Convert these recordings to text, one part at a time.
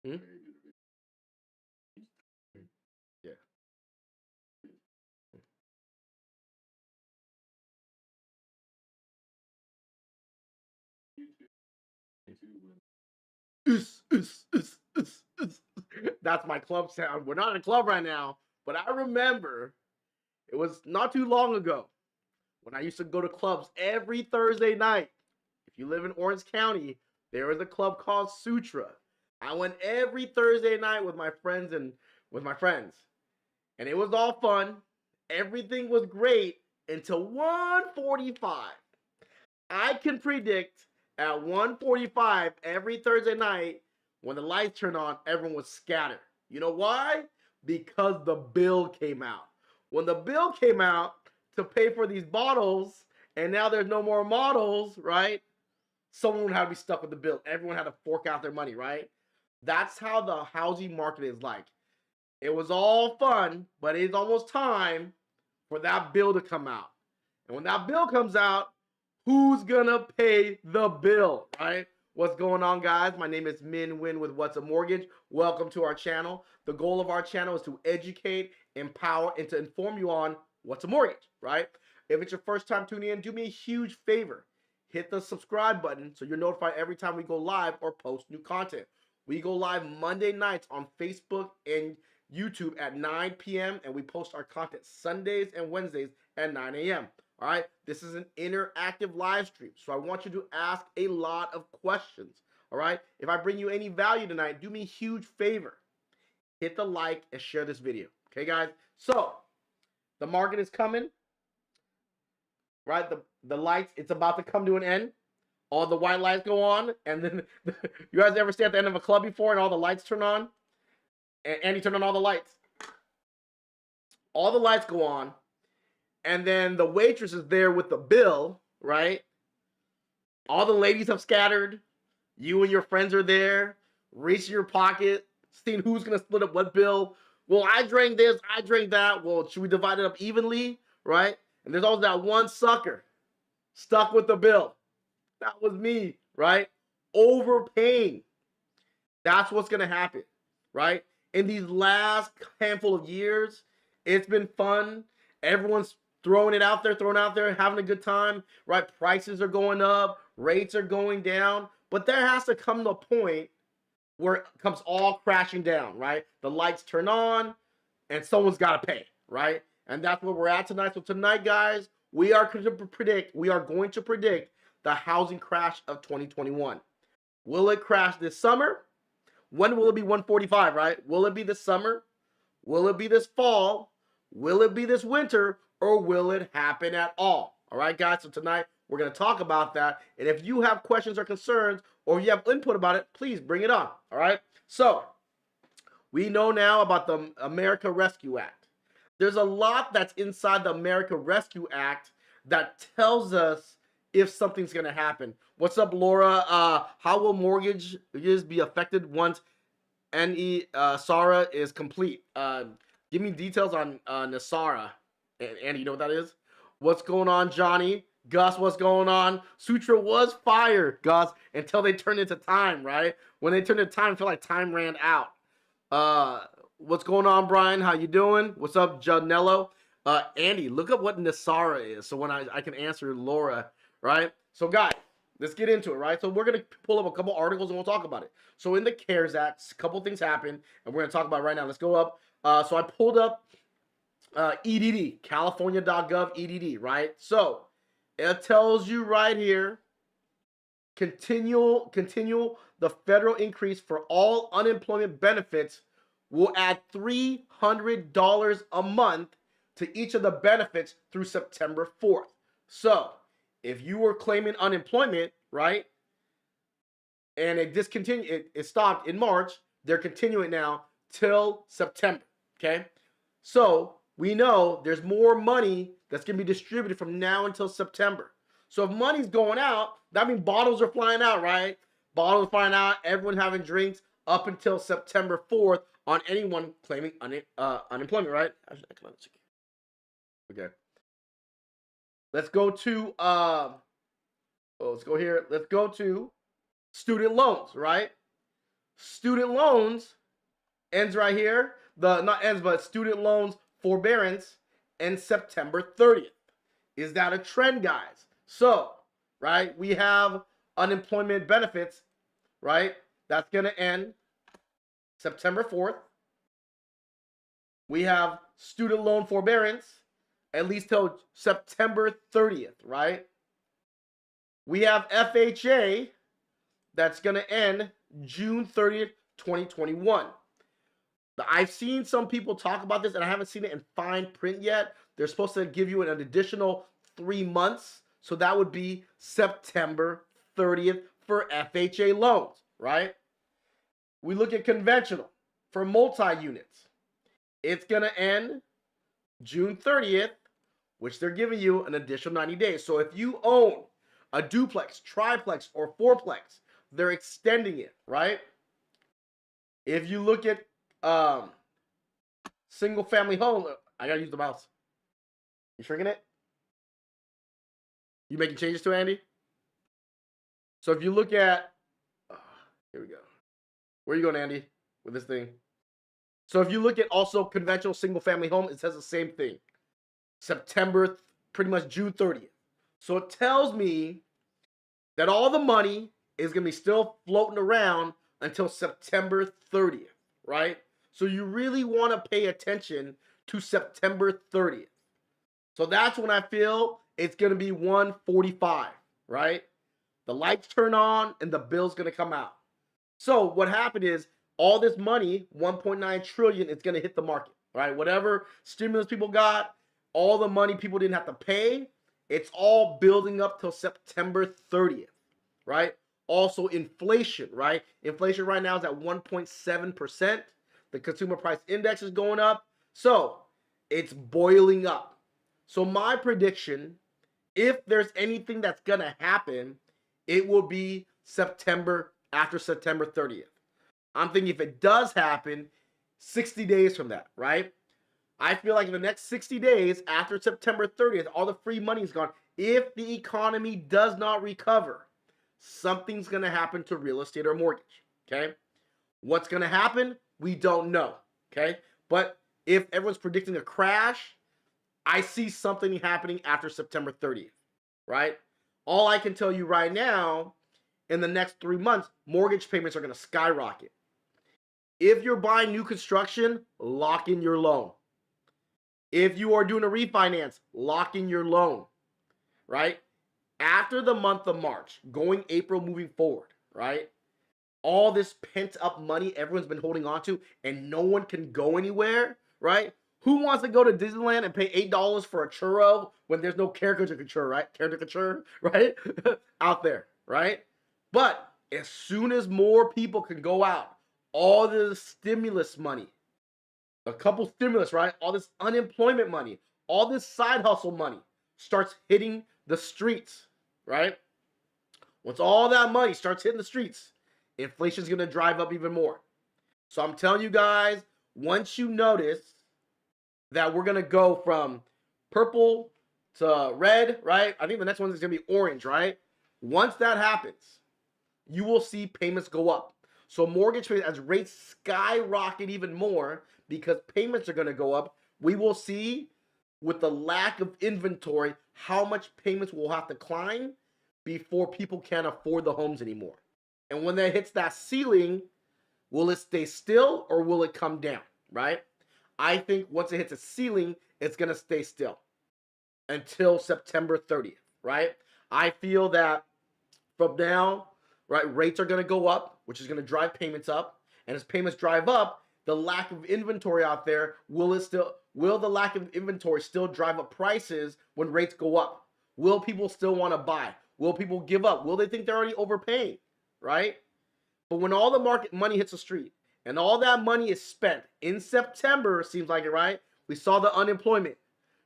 Hmm? Yeah. That's my club sound. We're not in a club right now, but I remember it was not too long ago when I used to go to clubs every Thursday night. If you live in Orange County, there is a club called Sutra. I went every Thursday night with my friends and it was all fun. Everything was great until 1:45. I can predict at 1:45 every Thursday night when the lights turn on, everyone would scatter. You know why? Because the bill came out. When the bill came out to pay for these bottles, and now there's no more models, right? Someone would have to be stuck with the bill. Everyone had to fork out their money, right? That's how the housing market is like. It was all fun, but it's almost time for that bill to come out. And when that bill comes out, who's gonna pay the bill, right? What's going on, guys? My name is Min Win with What's a Mortgage. Welcome to our channel. The goal of our channel is to educate, empower, and to inform you on what's a mortgage, right? If it's your first time tuning in, do me a huge favor. Hit the subscribe button so you're notified every time we go live or post new content. We go live Monday nights on Facebook and YouTube at 9 p.m. and we post our content Sundays and Wednesdays at 9 a.m. All right, this is an interactive live stream, so I want you to ask a lot of questions. All right, if I bring you any value tonight, do me a huge favor. Hit the like and share this video. Okay, guys? So, the market is coming, right? The lights, it's about to come to an end. All the white lights go on, and then you guys ever stay at the end of a club before and all the lights turn on? And you turn on all the lights. All the lights go on, and then the waitress is there with the bill, right? All the ladies have scattered. You and your friends are there, reaching your pocket, seeing who's gonna split up what bill. Well, I drank this, I drank that. Well, should we divide it up evenly, right? And there's always that one sucker stuck with the bill. That was me, right? Overpaying. That's what's gonna happen, right? In these last handful of years, it's been fun. Everyone's throwing out there, having a good time, right? Prices are going up, rates are going down, but there has to come to a point where it comes all crashing down, right? The lights turn on, and someone's got to pay, right? And that's where we're at tonight. So tonight, guys, we are going to predict the housing crash of 2021. Will it crash this summer? When will it be 145, right? Will it be this summer? Will it be this fall? Will it be this winter? Or will it happen at all? All right, guys. So tonight we're going to talk about that. And if you have questions or concerns or you have input about it, please bring it on. All right. So we know now about the America Rescue Act. There's a lot that's inside the America Rescue Act that tells us if something's going to happen. What's up, Laura? How will mortgages be affected once NESARA is complete? Give me details on NESARA. And you know what that is? What's going on, Johnny? Gus, what's going on? Sutra was fire, Gus, until they turned into time, right? When they turned into time, I feel like time ran out. What's going on, Brian? How you doing? What's up, Janello? Andy, look up what NESARA is so when I can answer Laura, right? So, guys, let's get into it, right? So we're going to pull up a couple articles and we'll talk about it. So in the CARES Act, a couple things happened, and we're going to talk about it right now. Let's go up. So I pulled up EDD, California.gov EDD, right? So it tells you right here, continue the federal increase for all unemployment benefits will add $300 a month to each of the benefits through September 4th. So if you were claiming unemployment, right, and it stopped in March, they're continuing now till September, okay? So we know there's more money that's going to be distributed from now until September. So if money's going out, that means bottles are flying out, right? Bottles flying out, everyone having drinks up until September 4th on anyone claiming unemployment, right? Okay. Let's go to let's go here. Let's go to student loans, right? student loans ends right here. Not ends, but student loans forbearance ends September 30th. Is that a trend, guys? So, right, we have unemployment benefits, right? That's going to end September 4th. We have student loan forbearance at least till September 30th, right? We have FHA that's going to end June 30th, 2021. I've seen some people talk about this, and I haven't seen it in fine print yet. They're supposed to give you an additional 3 months. So that would be September 30th for FHA loans, right? We look at conventional for multi-units. It's going to end June 30th, which they're giving you an additional 90 days. So if you own a duplex, triplex, or fourplex, they're extending it, right? If you look at single family home, I gotta use the mouse. You shrinking it? You making changes to it, Andy? So if you look at, here we go. Where are you going, Andy, with this thing? So if you look at also conventional single family home, it says the same thing. September, pretty much June 30th. So it tells me that all the money is going to be still floating around until September 30th, right? So you really want to pay attention to September 30th. So that's when I feel it's going to be 145, right? The lights turn on and the bill's going to come out. So what happened is all this money, 1.9 trillion, is going to hit the market, right? Whatever stimulus people got, all the money people didn't have to pay, it's all building up till September 30th, right? Also inflation, right? Inflation right now is at 1.7%. The consumer price index is going up. So it's boiling up. So my prediction, if there's anything that's going to happen, it will be September, after September 30th. I'm thinking if it does happen, 60 days from that, right? I feel like in the next 60 days after September 30th, all the free money is gone. If the economy does not recover, something's going to happen to real estate or mortgage, okay? What's going to happen? We don't know, okay? But if everyone's predicting a crash, I see something happening after September 30th, right? All I can tell you right now, in the next 3 months, mortgage payments are going to skyrocket. If you're buying new construction, lock in your loan. If you are doing a refinance, lock in your loan, right? After the month of March, going April moving forward, right? All this pent up money everyone's been holding on to and no one can go anywhere, right? Who wants to go to Disneyland and pay $8 for a churro when there's no caricature, right? Caricature, right? Out there, right? But as soon as more people can go out, all the stimulus money, a couple stimulus, right? All this unemployment money, all this side hustle money starts hitting the streets, right? Once all that money starts hitting the streets, inflation's going to drive up even more. So I'm telling you guys, once you notice that we're going to go from purple to red, right? I think the next one is going to be orange, right? Once that happens, you will see payments go up. So mortgage payments, as rates skyrocket even more because payments are going to go up, we will see with the lack of inventory how much payments will have to climb before people can't afford the homes anymore. And when that hits that ceiling, will it stay still or will it come down, right? I think once it hits a ceiling, it's going to stay still until September 30th, right? I feel that from now, right, rates are going to go up, which is going to drive payments up. And as payments drive up, the lack of inventory out there, will the lack of inventory still drive up prices when rates go up? Will people still want to buy? Will people give up? Will they think they're already overpaying, right? But when all the market money hits the street and all that money is spent in September, seems like it, right? We saw the unemployment,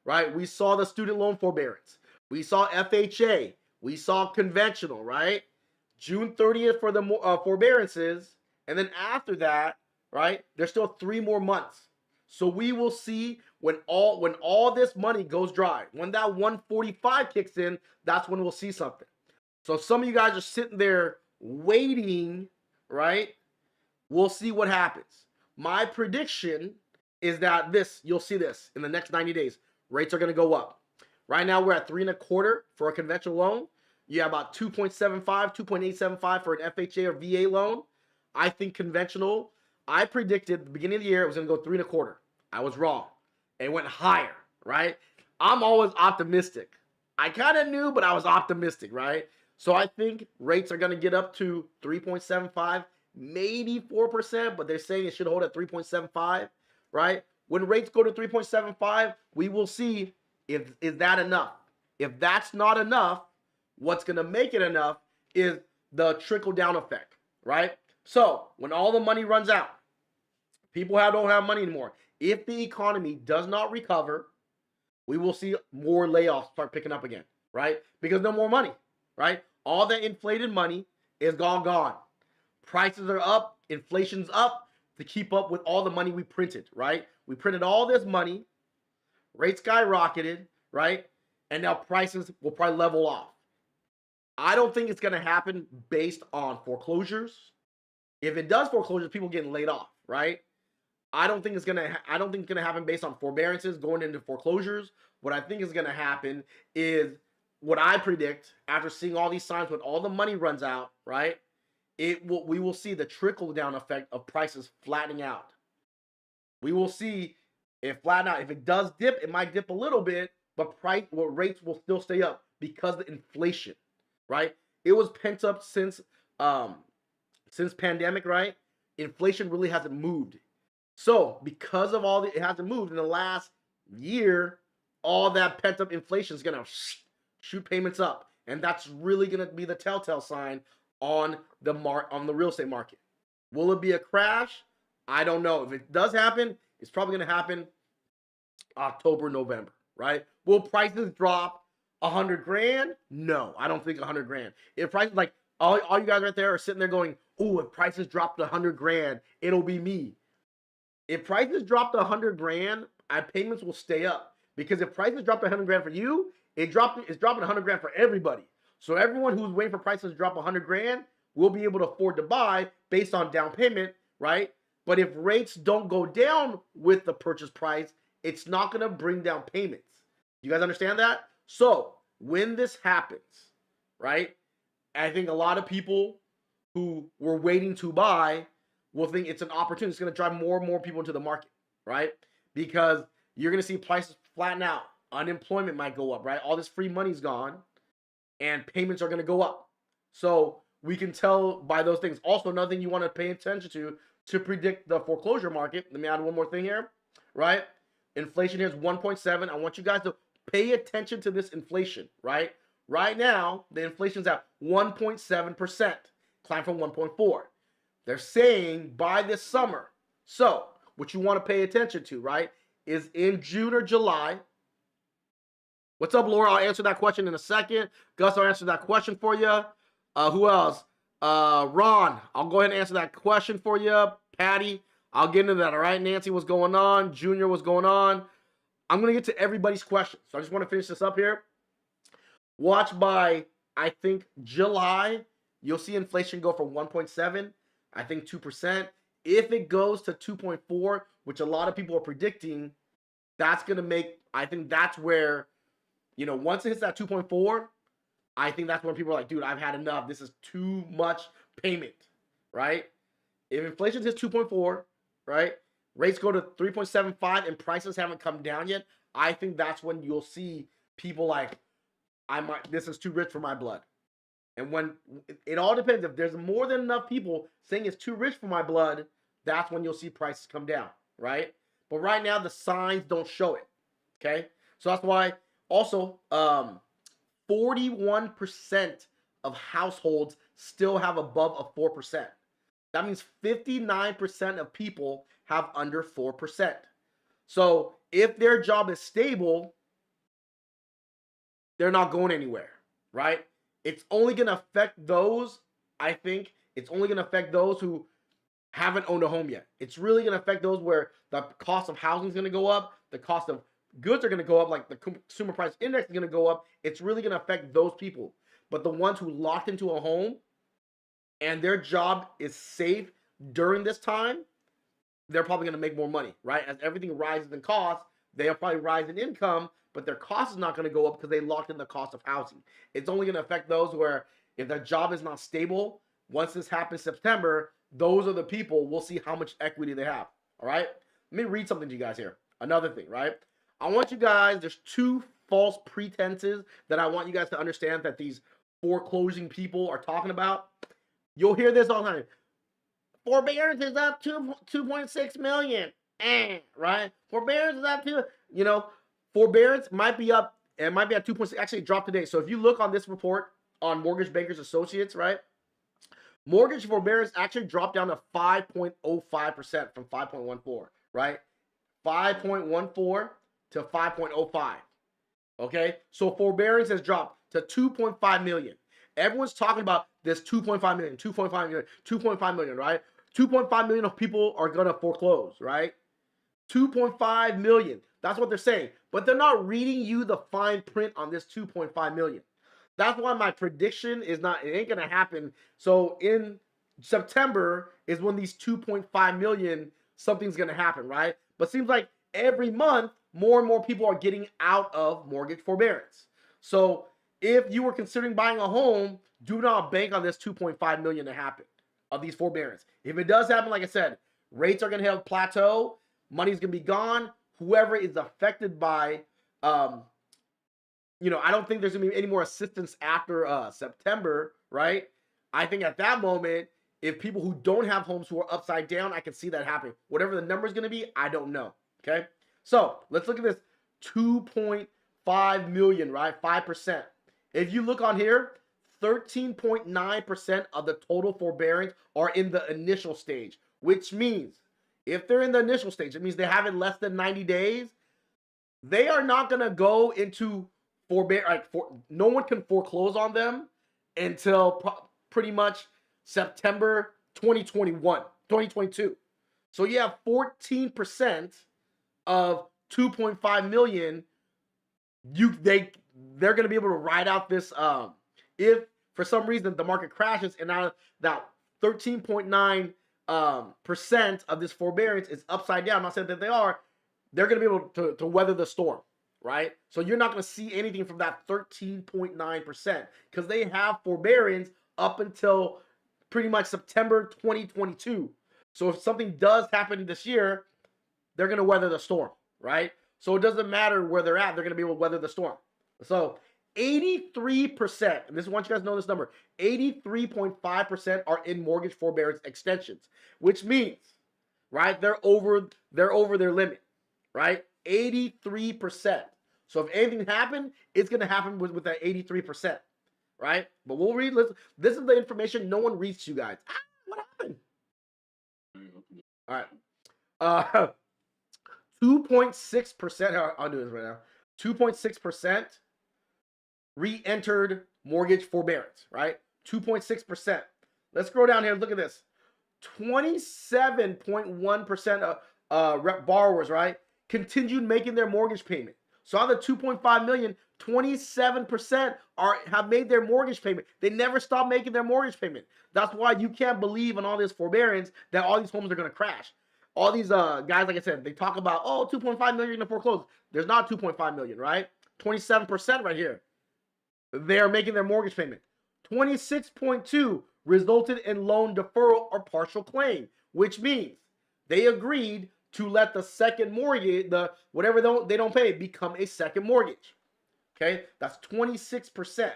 right? We saw the student loan forbearance. We saw FHA. We saw conventional, right? June 30th for the forbearances. And then after that, right, there's still 3 more months. So we will see when all this money goes dry. When that 145 kicks in, that's when we'll see something. So some of you guys are sitting there waiting, right? We'll see what happens. My prediction is that you'll see this in the next 90 days. Rates are going to go up. Right now, we're at 3.25 for a conventional loan. You have about 2.75, 2.875 for an FHA or VA loan. I think conventional. I predicted at the beginning of the year it was going to go 3.25. I was wrong. It went higher, right? I'm always optimistic. I kind of knew, but I was optimistic, right? So I think rates are going to get up to 3.75, maybe 4%, but they're saying it should hold at 3.75, right? When rates go to 3.75, we will see if is that enough. If that's not enough, what's going to make it enough is the trickle-down effect, right? So when all the money runs out, people don't have money anymore. If the economy does not recover, we will see more layoffs start picking up again, right? Because no more money, right? All that inflated money is gone. Prices are up, inflation's up to keep up with all the money we printed, right? We printed all this money, rates skyrocketed, right? And now prices will probably level off. I don't think it's going to happen based on foreclosures. If it does foreclosures, people getting laid off, right? I don't think it's gonna happen based on forbearances going into foreclosures. What I think is gonna happen is what I predict after seeing all these signs when all the money runs out, right? We will see the trickle down effect of prices flattening out. We will see it flatten out. If it does dip, it might dip a little bit, but rates will still stay up because of the inflation, right? It was pent up since pandemic, right? Inflation really hasn't moved. So because of it hasn't moved in the last year, all that pent up inflation is gonna shoot payments up, and that's really gonna be the telltale sign on the real estate market. Will it be a crash? I don't know. If it does happen, it's probably gonna happen October, November, right? Will prices drop 100 grand? No, I don't think 100 grand. If prices like all you guys right there are sitting there going, "Oh, if prices dropped 100 grand, it'll be me." If prices dropped 100 grand, payments will stay up, because if prices dropped 100 grand for you, it's dropping 100 grand for everybody. So everyone who's waiting for prices to drop 100 grand will be able to afford to buy based on down payment, right? But if rates don't go down with the purchase price, it's not going to bring down payments. You guys understand that? So when this happens, right, I think a lot of people who were waiting to buy will think it's an opportunity. It's going to drive more and more people into the market, right? Because you're going to see prices flatten out. Unemployment might go up, right? All this free money's gone, and payments are going to go up. So we can tell by those things. Also, another thing you want to pay attention to predict the foreclosure market. Let me add one more thing here, right? Inflation here is 1.7. I want you guys to pay attention to this inflation, right? Right now, the inflation's at 1.7%, climbed from 1.4. They're saying by this summer. So what you want to pay attention to, right, is in June or July. What's up, Laura? I'll answer that question in a second. Gus, I'll answer that question for you. Who else? Ron, I'll go ahead and answer that question for you. Patty, I'll get into that, all right? Nancy, what's going on? Junior, what's going on? I'm going to get to everybody's questions. So I just want to finish this up here. Watch by, I think, July, you'll see inflation go from 1.7, I think 2%. If it goes to 2.4, which a lot of people are predicting, that's going to make, I think that's where, once it hits that 2.4, I think that's when people are like, dude, I've had enough. This is too much payment, right? If inflation hits 2.4, right, rates go to 3.75 and prices haven't come down yet, I think that's when you'll see people like, this is too rich for my blood. And when it all depends, if there's more than enough people saying it's too rich for my blood, that's when you'll see prices come down, right? But right now, the signs don't show it, okay? So that's why also 41% of households still have above a 4%. That means 59% of people have under 4%. So if their job is stable, they're not going anywhere, right? It's only going to affect those, I think, it's only going to affect those who haven't owned a home yet. It's really going to affect those where the cost of housing is going to go up, the cost of goods are going to go up, like the consumer price index is going to go up. It's really going to affect those people. But the ones who locked into a home and their job is safe, during this time, they're probably going to make more money, right? As everything rises in cost, they'll probably rise in income, but their cost is not going to go up because they locked in the cost of housing. It's only going to affect those where if their job is not stable, once this happens September, those are the people, we'll see how much equity they have, all right? Let me read something to you guys here. Another thing, right? I want you guys, there's two false pretenses that I want you guys to understand that these foreclosing people are talking about. You'll hear this all the time. Forbearance is up 2.6 million. Right? Forbearance is up to, forbearance might be up, and it might be at 2.6, actually it dropped today. So if you look on this report on Mortgage Bankers Associates, right? Mortgage forbearance actually dropped down to 5.05% from 5.14, right? 5.14 to 5.05. Okay? So forbearance has dropped to 2.5 million. Everyone's talking about this 2.5 million, 2.5 million, 2.5 million, right? 2.5 million of people are going to foreclose, right? 2.5 million. That's what they're saying. But they're not reading you the fine print on this 2.5 million. That's why my prediction is not, it ain't going to happen. So in September is when these 2.5 million, something's going to happen, right? But seems like every month, more and more people are getting out of mortgage forbearance. So if you were considering buying a home, do not bank on this 2.5 million to happen of these forbearance. If it does happen, like I said, rates are going to have a plateau, money's going to be gone. Whoever is affected by, I don't think there's going to be any more assistance after September, right? I think at that moment, if people who don't have homes who are upside down, I can see that happening. Whatever the number is going to be, I don't know, okay? So let's look at this 2.5 million, right? 5%. If you look on here, 13.9% of the total forbearance are in the initial stage, which means if they're in the initial stage, it means they have it less than 90 days. They are not going to go into forbearance. No one can foreclose on them until pretty much September 2022. So you have 14% of 2.5 million. They're going to be able to ride out this. If for some reason the market crashes and now that 13.9% of this forbearance is upside down, I'm not saying that they are, they're going to be able to weather the storm, right? So you're not going to see anything from that 13.9% because they have forbearance up until pretty much September 2022. So if something does happen this year, they're going to weather the storm, right? So it doesn't matter where they're at, they're going to be able to weather the storm. So 83%, and this is, I want you guys to know this number, 83.5% are in mortgage forbearance extensions, which means, right, they're over their limit, right? 83%. So if anything happened, it's going to happen with that 83%, right? But we'll read, this is the information no one reads to you guys. What happened? All right. 2.6%, I'll do this right now. 2.6% re-entered mortgage forbearance, right? 2.6%. Let's scroll down here and look at this. 27.1% of borrowers, right, continued making their mortgage payment. So out of the 2.5 million, 27% have made their mortgage payment. They never stop making their mortgage payment. That's why you can't believe in all this forbearance that all these homes are going to crash. All these guys, like I said, they talk about, 2.5 million to foreclose. There's not 2.5 million, right? 27% right here. They're making their mortgage payment. 26.2 resulted in loan deferral or partial claim, which means they agreed to let the second mortgage, whatever they don't pay, become a second mortgage. Okay, that's 26%,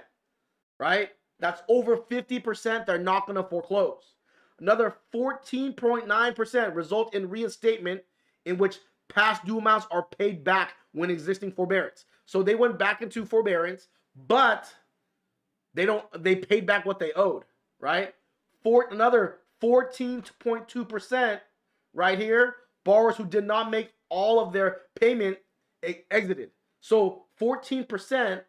right? That's over 50%. They're not going to foreclose. Another 14.9% result in reinstatement, in which past due amounts are paid back when existing forbearance. So they went back into forbearance, but they paid back what they owed, right? Another 14.2% right here, borrowers who did not make all of their payment exited. So 14%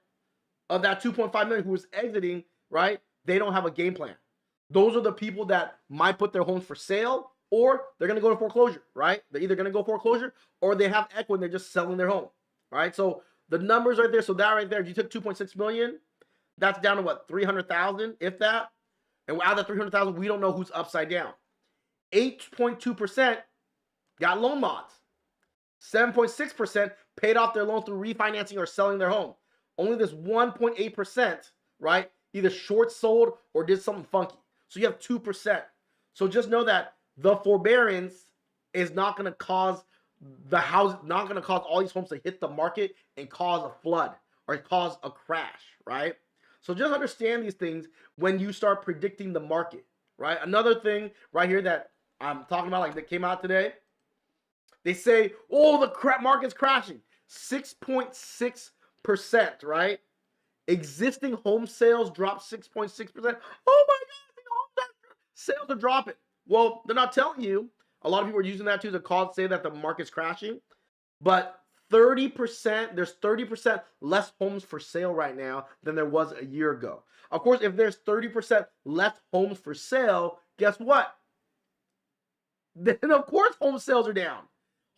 of that 2.5 million who was exiting, right, they don't have a game plan. Those are the people that might put their homes for sale, or they're going to go to foreclosure, right? They're either going to go foreclosure or they have equity and they're just selling their home, right? So the numbers right there, so that right there, if you took 2.6 million, that's down to what, 300,000, if that? And out of that 300,000, we don't know who's upside down. 8.2% got loan mods. 7.6% paid off their loan through refinancing or selling their home. Only this 1.8%, right, either short sold or did something funky. So you have 2%. So just know that the forbearance is not going to cause the house, not going to cause all these homes to hit the market and cause a flood or cause a crash, right? So just understand these things when you start predicting the market, right? Another thing right here that I'm talking about, like that came out today, they say, oh, the market's crashing. 6.6%, right? Existing home sales dropped 6.6%. Oh my God, sales are dropping. Well, they're not telling you. A lot of people are using that too to say that the market's crashing. But 30%, there's 30% less homes for sale right now than there was a year ago. Of course, if there's 30% less homes for sale, guess what? Then of course home sales are down.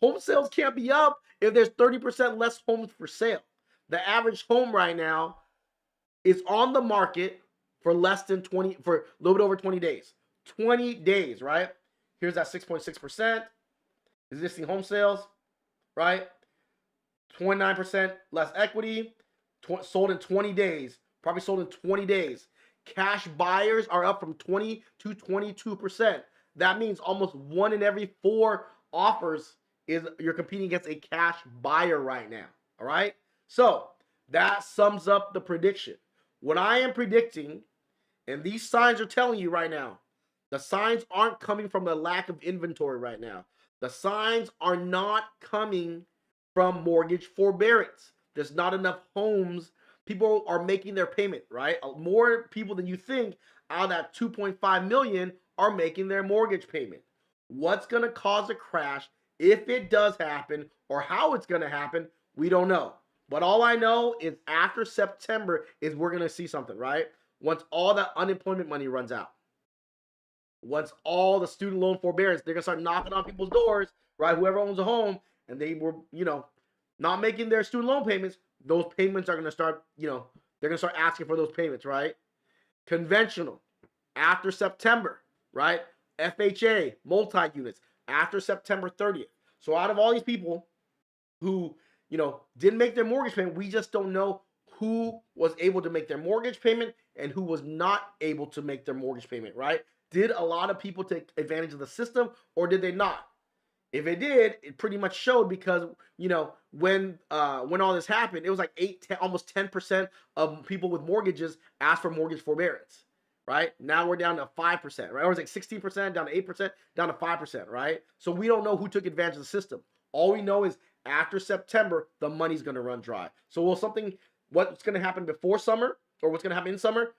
Home sales can't be up if there's 30% less homes for sale. The average home right now is on the market for less than 20, for a little bit over 20 days. 20 days, right? Here's that 6.6% existing home sales, right? 29% less equity, sold in 20 days, probably sold in 20 days. Cash buyers are up from 20 to 22%. That means almost 1 in every 4 offers is you're competing against a cash buyer right now. All right. So that sums up the prediction. What I am predicting, and these signs are telling you right now, the signs aren't coming from a lack of inventory right now. The signs are not coming from mortgage forbearance. There's not enough homes. People are making their payment, right? More people than you think out of that 2.5 million are making their mortgage payment. What's going to cause a crash, if it does happen, or how it's going to happen, we don't know. But all I know is after September is we're going to see something, right? Once all that unemployment money runs out. Once all the student loan forbearance, they're going to start knocking on people's doors, right? Whoever owns a home and they were, not making their student loan payments, those payments are going to start, they're going to start asking for those payments, right? Conventional, after September, right? FHA, multi-units, after September 30th. So out of all these people who, didn't make their mortgage payment, we just don't know who was able to make their mortgage payment and who was not able to make their mortgage payment, right? Did a lot of people take advantage of the system or did they not? If it did, it pretty much showed because, when all this happened, it was like 10, almost 10% of people with mortgages asked for mortgage forbearance, right? Now we're down to 5%, right? Or it's like 16%, down to 8%, down to 5%, right? So we don't know who took advantage of the system. All we know is after September, the money's going to run dry. So what's going to happen before summer or what's going to happen in summer?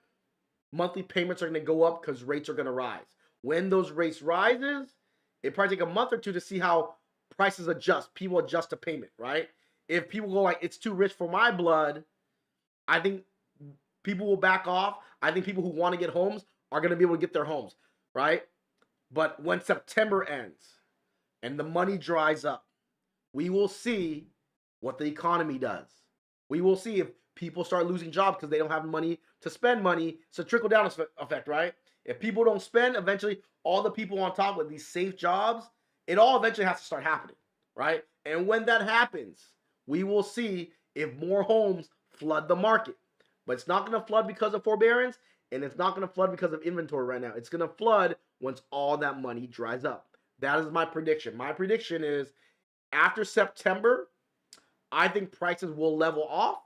Monthly payments are going to go up because rates are going to rise. When those rates rises, it probably take a month or two to see how prices adjust. People adjust to payment, right? If people go like, it's too rich for my blood, I think people will back off. I think people who want to get homes are going to be able to get their homes, right? But when September ends and the money dries up, we will see what the economy does. We will see if people start losing jobs because they don't have money to spend money. It's a trickle-down effect, right? If people don't spend, eventually all the people on top with these safe jobs, it all eventually has to start happening, right? And when that happens, we will see if more homes flood the market. But it's not going to flood because of forbearance, and it's not going to flood because of inventory right now. It's going to flood once all that money dries up. That is my prediction. My prediction is after September, I think prices will level off.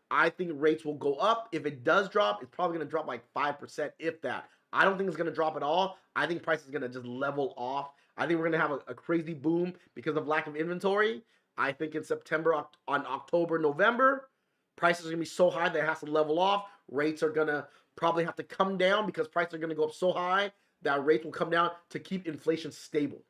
I think rates will go up. If it does drop, it's probably going to drop like 5%, if that. I don't think it's going to drop at all. I think prices are going to just level off. I think we're going to have a crazy boom because of lack of inventory. I think in September, on October, November, prices are going to be so high that it has to level off. Rates are going to probably have to come down because prices are going to go up so high that rates will come down to keep inflation stable.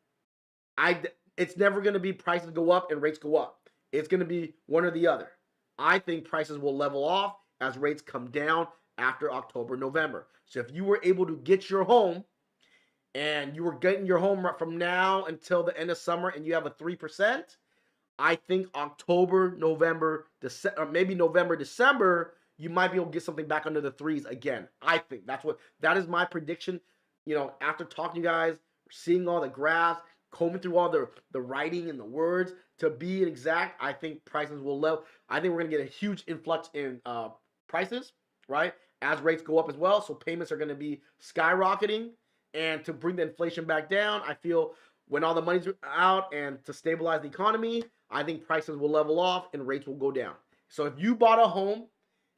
It's never going to be prices go up and rates go up. It's going to be one or the other. I think prices will level off as rates come down after October, November. So if you were able to get your home and you were getting your home from now until the end of summer and you have a 3%, I think October, November, December, maybe November, December, you might be able to get something back under the 3s again. I think that is my prediction. After talking to you guys, seeing all the graphs, combing through all the writing and the words, to be exact, I think prices will level. I think we're going to get a huge influx in prices, right? As rates go up as well. So payments are going to be skyrocketing. And to bring the inflation back down, I feel when all the money's out and to stabilize the economy, I think prices will level off and rates will go down. So if you bought a home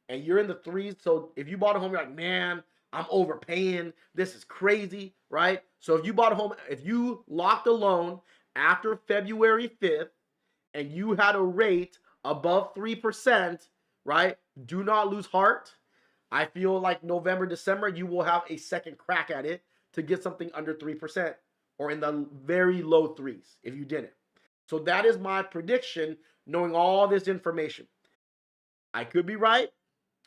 and you're in the threes, so if you bought a home, you're like, man, I'm overpaying. This is crazy, right? So if you bought a home, if you locked a loan after February 5th and you had a rate above 3%, right? Do not lose heart. I feel like November, December, you will have a second crack at it to get something under 3% or in the very low threes if you didn't. So that is my prediction, knowing all this information. I could be right.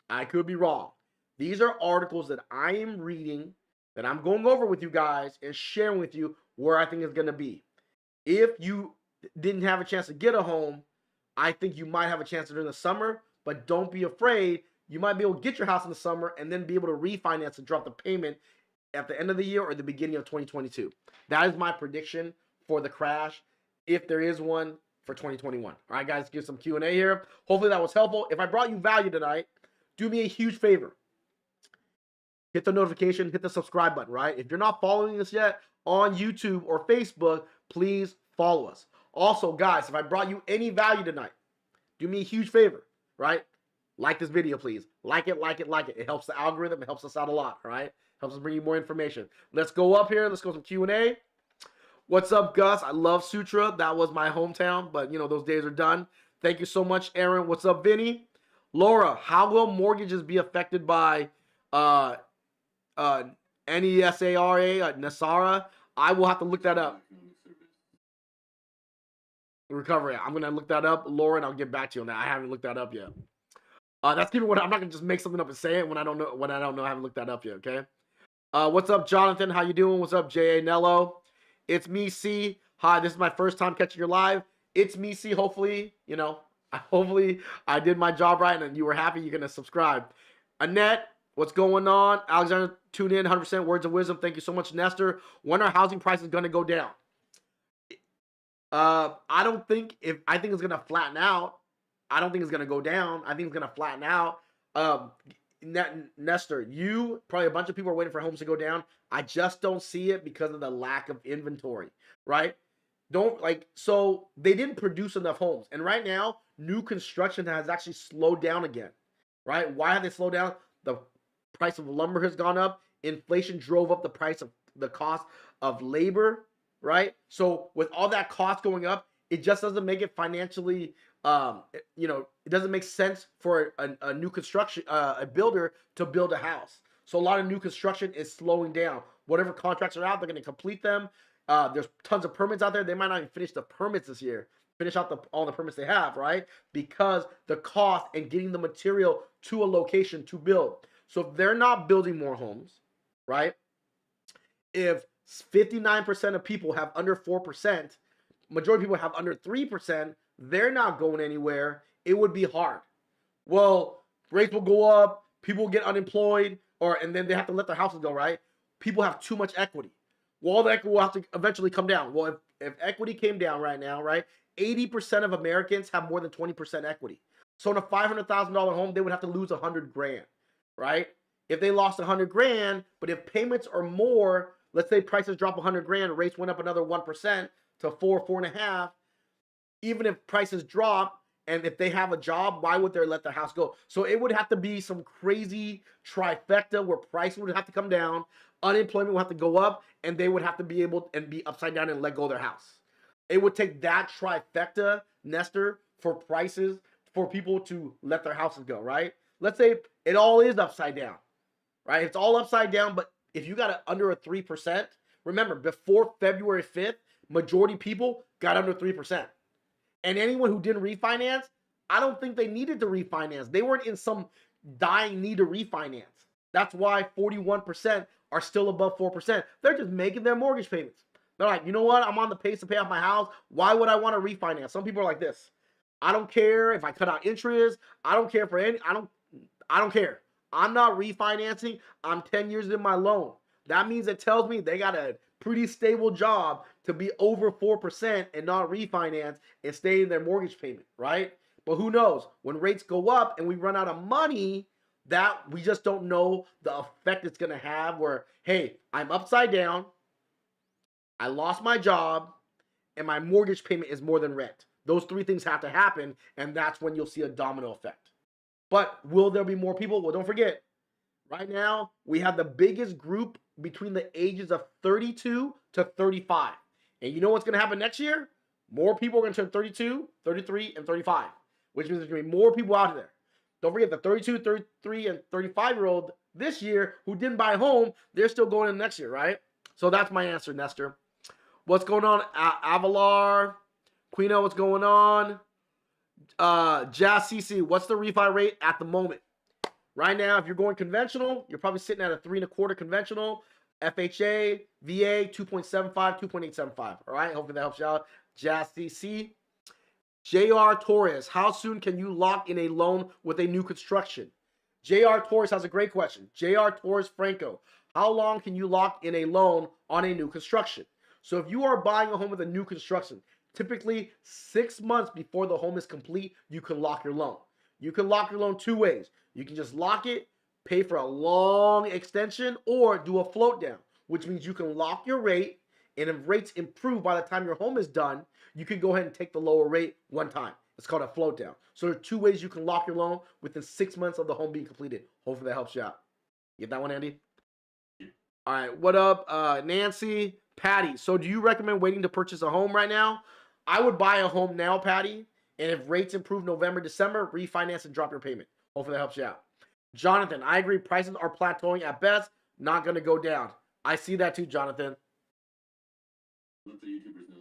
I could be wrong. These are articles that I am reading, that I'm going over with you guys and sharing with you where I think it's going to be. If you didn't have a chance to get a home, I think you might have a chance during the summer, but don't be afraid. You might be able to get your house in the summer and then be able to refinance and drop the payment at the end of the year or the beginning of 2022. That is my prediction for the crash, if there is one, for 2021. All right, guys, give some Q&A here. Hopefully that was helpful. If I brought you value tonight, do me a huge favor. Hit the notification, hit the subscribe button, right? If you're not following us yet on YouTube or Facebook, please follow us. Also, guys, if I brought you any value tonight, do me a huge favor, right? Like this video, please. Like it, like it, like it. It helps the algorithm. It helps us out a lot, all right? Helps us bring you more information. Let's go up here. Let's go some Q&A. What's up, Gus? I love Sutra. That was my hometown, but, you know, those days are done. Thank you so much, Aaron. What's up, Vinny? Laura, how will mortgages be affected by NESARA, NESARA? I will have to look that up. Recovery. I'm going to look that up, Laura, and I'll get back to you on that. I haven't looked that up yet. That's even what I'm not going to just make something up and say it when I don't know. I haven't looked that up yet, okay? What's up, Jonathan? How you doing? What's up, J.A. Nello? It's me, C. Hi, this is my first time catching your live. It's me, C. Hopefully, you know, hopefully I did my job right and you were happy. You're going to subscribe. Annette, what's going on? Alexander, tune in, 100% words of wisdom. Thank you so much, Nestor. When are housing prices going to go down? I think it's going to flatten out. I don't think it's going to go down. I think it's going to flatten out. Nestor, you, probably a bunch of people are waiting for homes to go down. I just don't see it because of the lack of inventory, right? So they didn't produce enough homes. And right now, new construction has actually slowed down again, right? Why have they slowed down? The price of lumber has gone up. Inflation drove up the price of the cost of labor, right? So with all that cost going up, it just doesn't make it financially, it doesn't make sense for a new construction, a builder to build a house. So a lot of new construction is slowing down. Whatever contracts are out, they're going to complete them. There's tons of permits out there. They might not even finish the permits this year. Finish out all the permits they have, right? Because the cost and getting the material to a location to build. So if they're not building more homes, right? If 59% of people have under 4%, majority of people have under 3%, they're not going anywhere. It would be hard. Well, rates will go up, people will get unemployed, and then they have to let their houses go, right? People have too much equity. Well, all the equity will have to eventually come down. Well, if equity came down right now, right, 80% of Americans have more than 20% equity. So in a $500,000 home, they would have to lose $100,000, right? If they lost $100,000, but if payments are more, let's say prices drop $100,000, rates went up another 1% to 4.5. Even if prices drop and if they have a job, why would they let their house go? So it would have to be some crazy trifecta where prices would have to come down, unemployment would have to go up, and they would have to be able and be upside down and let go of their house. It would take that trifecta, Nestor, for prices for people to let their houses go, right? Let's say it all is upside down, right? It's all upside down, but if you got under a 3%, remember, before February 5th, majority people got under 3%. And anyone who didn't refinance, I don't think they needed to refinance. They weren't in some dying need to refinance. That's why 41% are still above 4%. They're just making their mortgage payments. They're like, you know what? I'm on the pace to pay off my house. Why would I want to refinance? Some people are like this. I don't care if I cut out interest. I don't care for any. I don't care. I'm not refinancing. I'm 10 years in my loan. That means it tells me they got to pretty stable job to be over 4% and not refinance and stay in their mortgage payment, right? But who knows? When rates go up and we run out of money, that we just don't know the effect it's going to have where, hey, I'm upside down, I lost my job, and my mortgage payment is more than rent. Those three things have to happen, and that's when you'll see a domino effect. But will there be more people? Well, don't forget, right now, we have the biggest group between the ages of 32 to 35. And you know what's going to happen next year? More people are going to turn 32, 33, and 35, which means there's going to be more people out there. Don't forget the 32, 33, and 35-year-old this year who didn't buy a home, they're still going in next year, right? So that's my answer, Nestor. What's going on? Avalar, Queeno, what's going on? Jazz CC, what's the refi rate at the moment? Right now, if you're going conventional, you're probably sitting at a 3.25 conventional. FHA, VA, 2.75, 2.875. All right, hopefully that helps you out. Jazz CC. JR Torres, how soon can you lock in a loan with a new construction? JR Torres has a great question. JR Torres Franco, how long can you lock in a loan on a new construction? So if you are buying a home with a new construction, typically 6 months before the home is complete, you can lock your loan. You can lock your loan two ways. You can just lock it, pay for a long extension, or do a float down, which means you can lock your rate, and if rates improve by the time your home is done, you can go ahead and take the lower rate one time. It's called a float down. So there are two ways you can lock your loan within 6 months of the home being completed. Hopefully that helps you out. Get that one, Andy? All right, what up, Nancy? Patty, so do you recommend waiting to purchase a home right now? I would buy a home now, Patty, and if rates improve November, December, refinance and drop your payment. Hopefully that helps you out. Jonathan, I agree. Prices are plateauing at best, not going to go down. I see that too, Jonathan. Let the YouTubers know.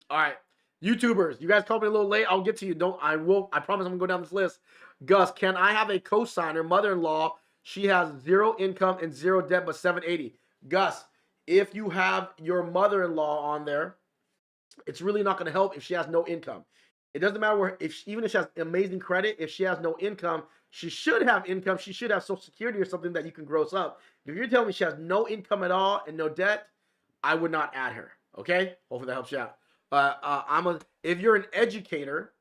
All right, YouTubers, you guys called me a little late. I'll get to you. I promise I'm going to go down this list. Gus, can I have a cosigner, mother-in-law? She has 0 income and 0 debt, but 780. Gus, if you have your mother-in-law on there, it's really not going to help if she has no income. It doesn't matter even if she has amazing credit, if she has no income, she should have income. She should have Social Security or something that you can gross up. If you're telling me she has no income at all and no debt, I would not add her. Okay? Hopefully that helps you out. If you're an educator,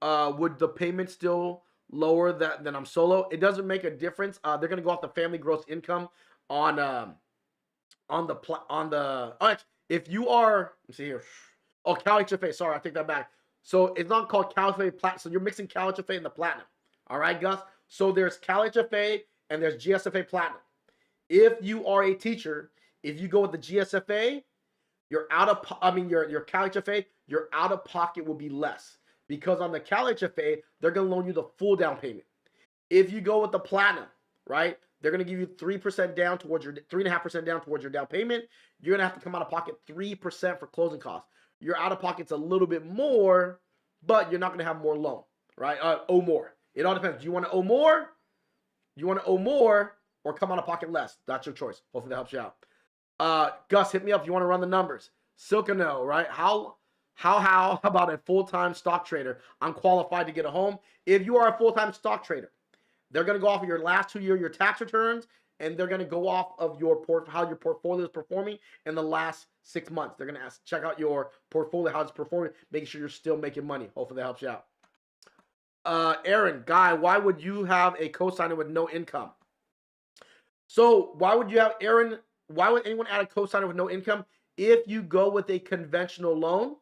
would the payment still lower than I'm solo? It doesn't make a difference. They're gonna go off the family gross income on the if you are, let's see here. Oh, Cal HFA. Sorry, I take that back. So it's not called Cal HFA Platinum. So you're mixing Cal HFA and the Platinum. All right, Gus. So there's Cal HFA and there's GSFA Platinum. If you are a teacher, if you go with the GSFA, your Cal HFA, your out of pocket will be less because on the Cal HFA they're gonna loan you the full down payment. If you go with the Platinum, right, they're gonna give you 3% down towards your 3.5% down towards your down payment. You're gonna have to come out of pocket 3% for closing costs. Your out of pocket's a little bit more, but you're not gonna have more loan, right? Owe more. It all depends. Do you want to owe more? You want to owe more or come out of pocket less? That's your choice. Hopefully that helps you out. Gus, hit me up if you want to run the numbers. Silcano, right? How about a full-time stock trader? I'm qualified to get a home. If you are a full-time stock trader, they're going to go off of your last 2 year your tax returns, and they're going to go off of how your portfolio is performing in the last 6 months. They're going to check out your portfolio, how it's performing, making sure you're still making money. Hopefully that helps you out. Aaron, Guy, why would you have a cosigner with no income? So why would anyone add a cosigner with no income? If you go with a conventional loan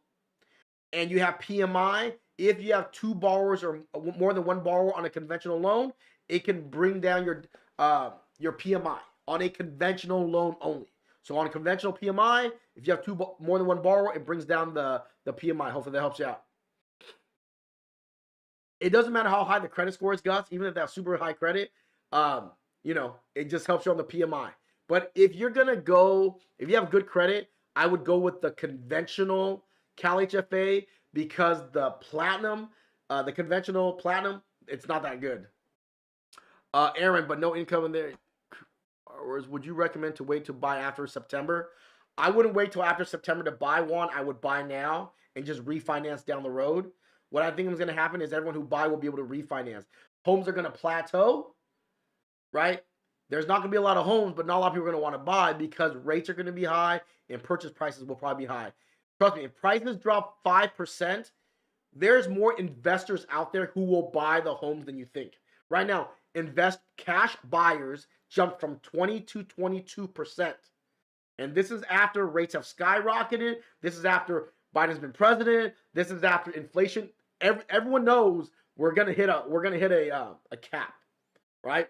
and you have PMI, if you have 2 borrowers or more than 1 borrower on a conventional loan, it can bring down your PMI on a conventional loan only. So on a conventional PMI, if you have more than 1 borrower, it brings down the PMI. Hopefully that helps you out. It doesn't matter how high the credit score is, Gus, even if that's super high credit, it just helps you on the PMI. But if you have good credit, I would go with the conventional Cal HFA because the conventional Platinum, it's not that good. Aaron, but no income in there. Or would you recommend to wait to buy after September? I wouldn't wait till after September to buy one. I would buy now and just refinance down the road. What I think is going to happen is everyone who buy will be able to refinance. Homes are going to plateau, right? There's not going to be a lot of homes, but not a lot of people are going to want to buy because rates are going to be high and purchase prices will probably be high. Trust me, if prices drop 5%, there's more investors out there who will buy the homes than you think. Right now, cash buyers jumped from 20 to 22%. And this is after rates have skyrocketed. This is after Biden's been president. This is after inflation. Everyone knows we're gonna hit a cap, right?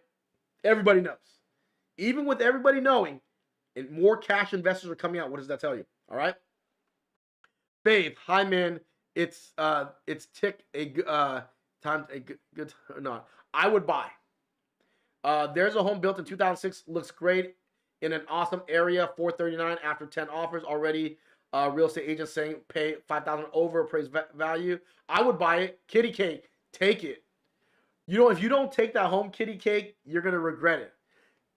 Everybody knows. Even with everybody knowing, and more cash investors are coming out. What does that tell you? All right. Faith, hi man. It's tick a time a good or not. I would buy. There's a home built in 2006. Looks great in an awesome area. $439 after 10 offers already. Real estate agent saying pay $5,000 over appraised value. I would buy it. Kitty cake, take it. If you don't take that home, kitty cake, you're gonna regret it.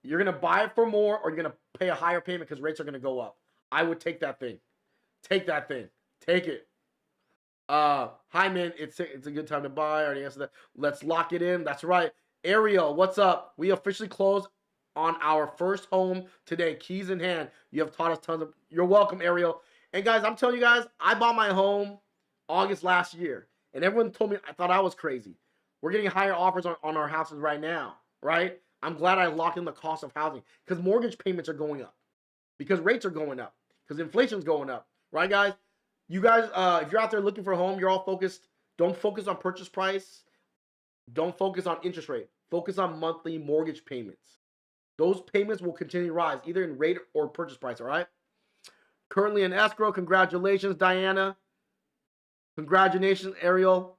You're gonna buy it for more, or you're gonna pay a higher payment because rates are gonna go up. I would take that thing. Take that thing. Take it. Hi man, it's a good time to buy. I already answered that. Let's lock it in. That's right. Ariel, what's up? We officially closed on our first home today. Keys in hand. You have taught us tons of. You're welcome, Ariel. And guys, I'm telling you guys, I bought my home August last year, and everyone told me I thought I was crazy. We're getting higher offers on our houses right now, right? I'm glad I locked in the cost of housing because mortgage payments are going up, because rates are going up, because inflation's going up, right, guys? You guys, if you're out there looking for a home, you're all focused. Don't focus on purchase price. Don't focus on interest rate. Focus on monthly mortgage payments. Those payments will continue to rise, either in rate or purchase price, all right? Currently in escrow. Congratulations, Diana. Congratulations, Ariel.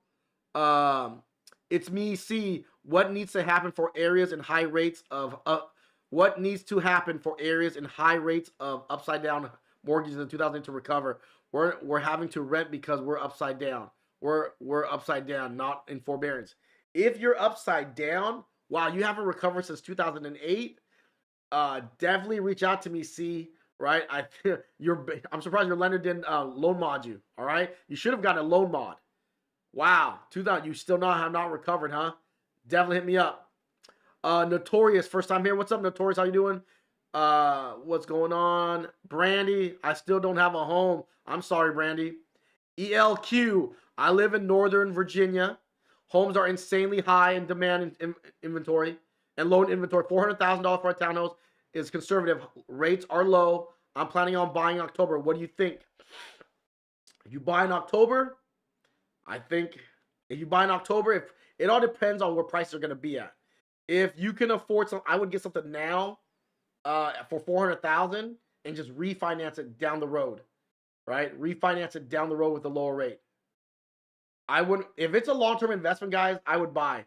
It's me, C. What needs to happen for areas and high rates of what needs to happen for areas and high rates of upside down mortgages in 2008 to recover? We're having to rent because we're upside down. We're upside down, not in forbearance. If you're upside down, wow, you haven't recovered since 2008. Definitely reach out to me, C. Right? I'm surprised your lender didn't loan mod you. All right, you should have gotten a loan mod. Wow, 2000. You still have not recovered, huh? Definitely hit me up. Notorious, first time here. What's up, Notorious? How you doing? What's going on? Brandy, I still don't have a home. I'm sorry, Brandy. ELQ, I live in Northern Virginia. Homes are insanely high in demand in inventory and low in inventory. $400,000 for a townhouse is conservative. Rates are low. I'm planning on buying in October. What do you think? If you buy in October, I think if you buy in October, it all depends on where prices are going to be at. If you can afford some, I would get something now for $400,000 and just refinance it down the road, right? Refinance it down the road with a lower rate. I wouldn't. If it's a long-term investment, guys, I would buy.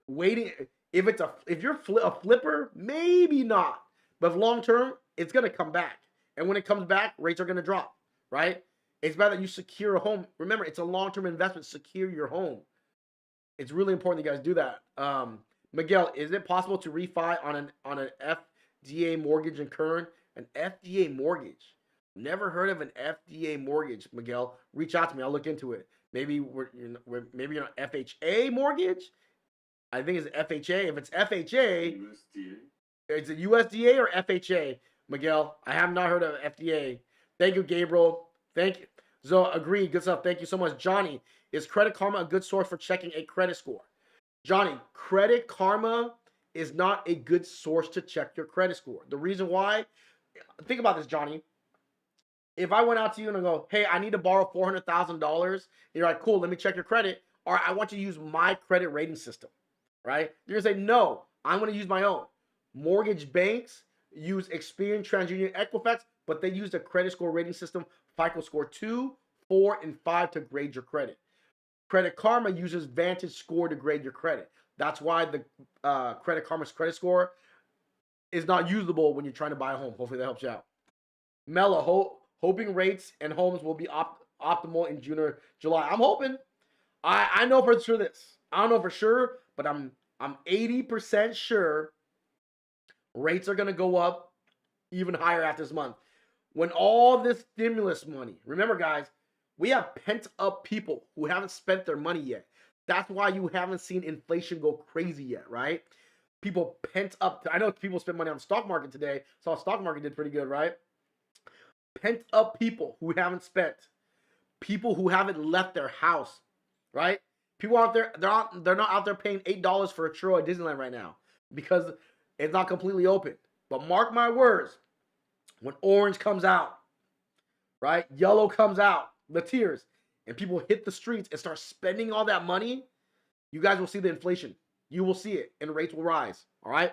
Waiting. If you're a flipper, maybe not. But long-term, it's gonna come back. And when it comes back, rates are gonna drop, right? It's better that you secure a home. Remember, it's a long-term investment. Secure your home. It's really important you guys do that. Miguel, is it possible to refi on an FDA mortgage and current? An FDA mortgage? Never heard of an FDA mortgage, Miguel. Reach out to me. I'll look into it. Maybe maybe you're an FHA mortgage. I think it's FHA. If it's FHA, USDA. It's a USDA or FHA, Miguel. I have not heard of FDA. Thank you, Gabriel. Thank you. So agreed. Good stuff. Thank you so much, Johnny. Is Credit Karma a good source for checking a credit score? Johnny, Credit Karma is not a good source to check your credit score. The reason why, think about this, Johnny. If I went out to you and I go, hey, I need to borrow $400,000, you're like, cool, let me check your credit. Or I want you to use my credit rating system, right? You're going to say, no, I'm going to use my own. Mortgage banks use Experian, TransUnion, Equifax, but they use the credit score rating system, FICO score 2, 4, and 5 to grade your credit. Credit Karma uses Vantage Score to grade your credit. That's why the Credit Karma's credit score is not usable when you're trying to buy a home. Hopefully that helps you out. Mela, hoping rates and homes will be optimal in June or July. I'm hoping. I know for sure this. I don't know for sure, but I'm 80% sure rates are going to go up even higher after this month. When all this stimulus money, remember guys, we have pent up people who haven't spent their money yet. That's why you haven't seen inflation go crazy yet, right? people pent up. I know people spent money on the stock market today. Saw the stock market did pretty good, right? Pent up people who haven't spent, people who haven't left their house, right? People out there, they're not out there paying $8 for a churro at Disneyland right now because it's not completely open. But mark my words, when orange comes out, right? Yellow comes out, the tears, and people hit the streets and start spending all that money, you guys will see the inflation. You will see it, and rates will rise. All right.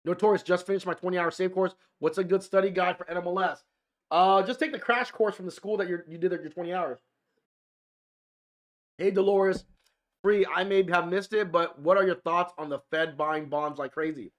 Notorious just finished my 20-hour save course. What's a good study guide for NMLS? Just take the crash course from the school that you did at your 20 hours. Hey, Dolores. Free, I may have missed it, but what are your thoughts on the Fed buying bonds like crazy?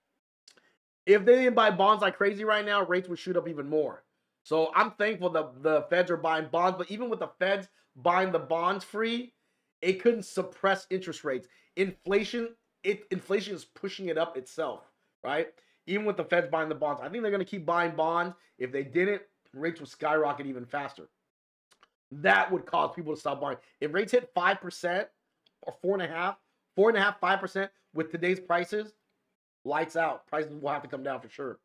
If they didn't buy bonds like crazy right now, rates would shoot up even more. So I'm thankful that the Feds are buying bonds, but even with the Feds buying the bonds free, it couldn't suppress interest rates. Inflation is pushing it up itself, right? Even with the Feds buying the bonds, I think they're going to keep buying bonds. If they didn't, rates would skyrocket even faster. That would cause people to stop buying. If rates hit 5% or 4.5%, 5% with today's prices, lights out. Prices will have to come down for sure.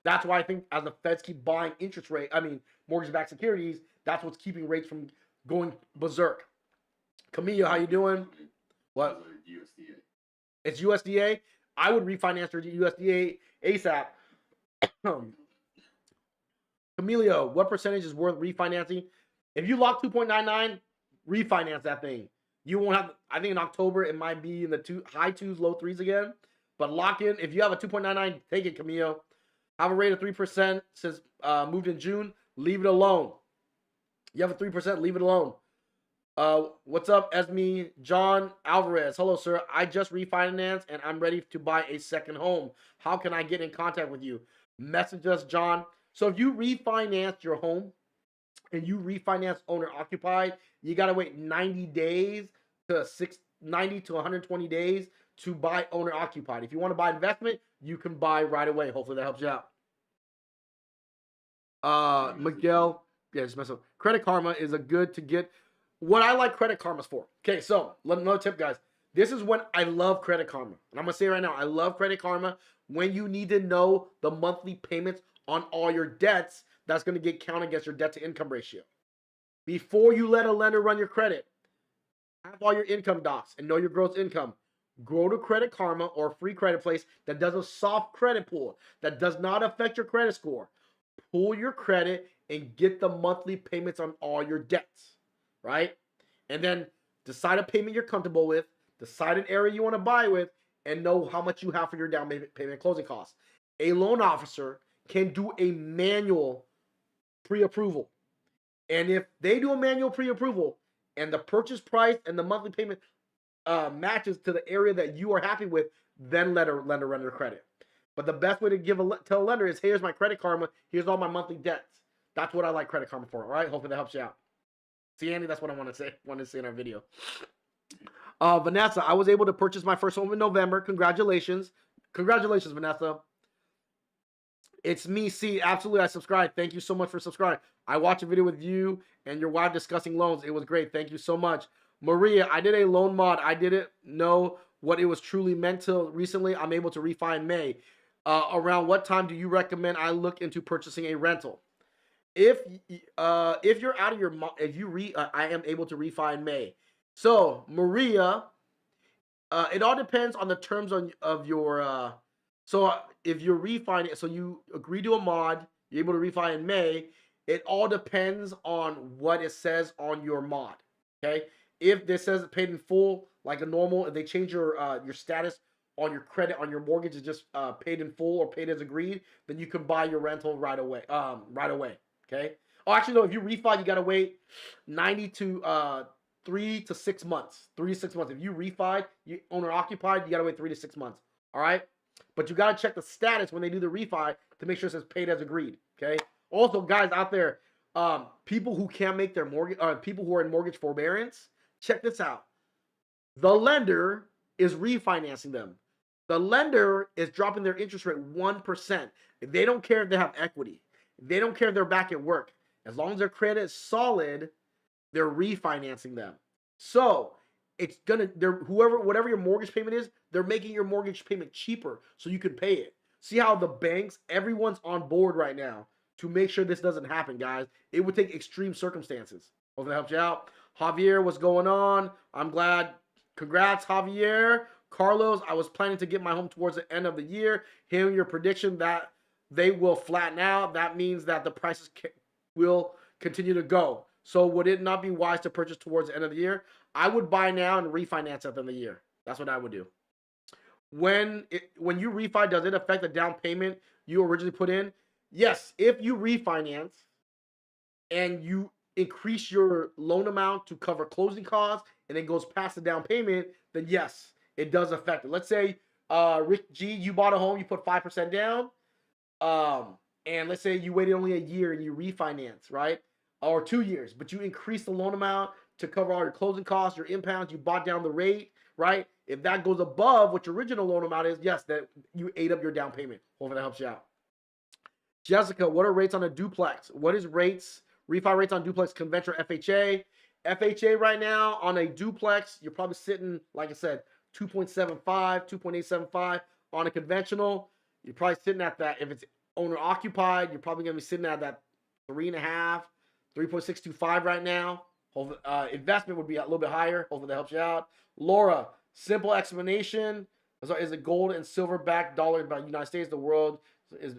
That's why I think as the Feds keep buying mortgage-backed securities, that's what's keeping rates from going berserk. Camille, how you doing? What? USDA. It's USDA. I would refinance for USDA ASAP. Camilio, what percentage is worth refinancing? If you lock 2.99, refinance that thing. You won't have. I think in October it might be in the high twos, low threes again. But lock in. If you have a 2.99, take it, Camillo. Have a rate of 3% since moved in June. Leave it alone. You have a 3%. Leave it alone. What's up, Esme? John Alvarez. Hello, sir. I just refinanced and I'm ready to buy a second home. How can I get in contact with you? Message us, John. So if you refinance your home and you refinance owner occupied, you gotta wait 90 days to 90 to 120 days to buy owner occupied. If you want to buy investment, you can buy right away. Hopefully that helps you out. Miguel, yeah, just mess up. Credit Karma is a good to get. What I like Credit Karma's for. Okay, so another tip, guys. This is when I love Credit Karma. And I'm gonna say right now, I love Credit Karma when you need to know the monthly payments on all your debts. That's gonna get counted against your debt to income ratio. Before you let a lender run your credit, have all your income docs and know your gross income. Go to Credit Karma or Free Credit Place that does a soft credit pool that does not affect your credit score. Pull your credit and get the monthly payments on all your debts, right? And then decide a payment you're comfortable with, decide an area you want to buy with, and know how much you have for your down payment and closing costs. A loan officer can do a manual pre-approval. And if they do a manual pre-approval and the purchase price and the monthly payment matches to the area that you are happy with, then let a lender run your credit. But the best way to tell a lender is, here's my Credit Karma, here's all my monthly debts. That's what I like Credit Karma for, all right? Hopefully that helps you out. See, Andy, that's what I want to say in our video. Vanessa, I was able to purchase my first home in November. Congratulations. Congratulations, Vanessa. It's me, C. Absolutely, I subscribe. Thank you so much for subscribing. I watched a video with you and your wife discussing loans. It was great. Thank you so much. Maria, I did a loan mod. I didn't know what it was truly meant till recently. I'm able to refi in May. Around what time do you recommend I look into purchasing a rental? If you're out of your, I am able to refi in May. So Maria, it all depends on the terms of your. So if you're refining, so you agree to a mod, you're able to refi in May. It all depends on what it says on your mod. Okay, if this says paid in full like a normal, if they change your status on your credit on your mortgage is just paid in full or paid as agreed, then you can buy your rental right away. Okay. Oh, actually, no. If you refi, you gotta wait 3 to 6 months. 3 to 6 months. If you refi, you owner occupied, you gotta wait 3 to 6 months. All right. But you gotta check the status when they do the refi to make sure it says paid as agreed. Okay. Also, guys out there, people who can't make their mortgage, people who are in mortgage forbearance, check this out. The lender is refinancing them. The lender is dropping their interest rate 1%. They don't care if they have equity. They don't care if they're back at work. As long as their credit is solid, they're refinancing them. So it's gonna whatever your mortgage payment is, they're making your mortgage payment cheaper so you can pay it. See how the banks, everyone's on board right now to make sure this doesn't happen, guys. It would take extreme circumstances. Hope that helps you out. Javier, what's going on? I'm glad. Congrats, Javier. Carlos, I was planning to get my home towards the end of the year. Hearing your prediction that they will flatten out, that means that the prices will continue to go. So would it not be wise to purchase towards the end of the year? I would buy now and refinance at the end of the year. That's what I would do. When you refi, does it affect the down payment you originally put in? Yes, if you refinance and you increase your loan amount to cover closing costs and it goes past the down payment, then yes, it does affect it. Let's say, Rick G, you bought a home, you put 5% down, and let's say you waited only a year and you refinance, right? Or 2 years, but you increase the loan amount to cover all your closing costs, your impounds, you bought down the rate, right? If that goes above what your original loan amount is, yes, that you ate up your down payment. Hopefully that helps you out. Jessica, what are rates on a duplex? What is refi rates on duplex, conventional, FHA? FHA right now on a duplex, you're probably sitting, like I said, 2.75, 2.875. On a conventional, you're probably sitting at that. If it's owner occupied, you're probably going to be sitting at that 3.5, 3.625 right now. Investment would be a little bit higher. Hopefully that helps you out. Laura, simple explanation. Is it gold and silver backed dollar about the United States? The world is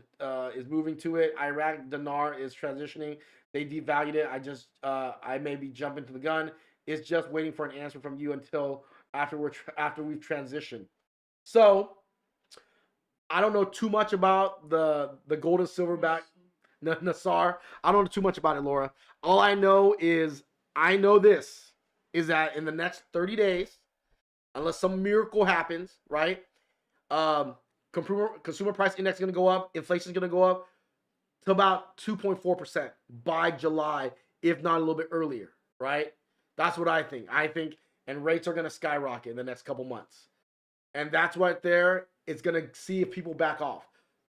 moving to it. Iraq dinar is transitioning. They devalued it. I may be jumping to the gun. It's just waiting for an answer from you until after we've transitioned. So I don't know too much about the gold and silver back Nassar. I don't know too much about it, Laura. All I know is this is that in the next 30 days, unless some miracle happens, right? Consumer price index is going to go up. Inflation is going to go up to about 2.4% by July, if not a little bit earlier, right? That's what I think. And rates are going to skyrocket in the next couple months. And that's right there. It's going to see if people back off.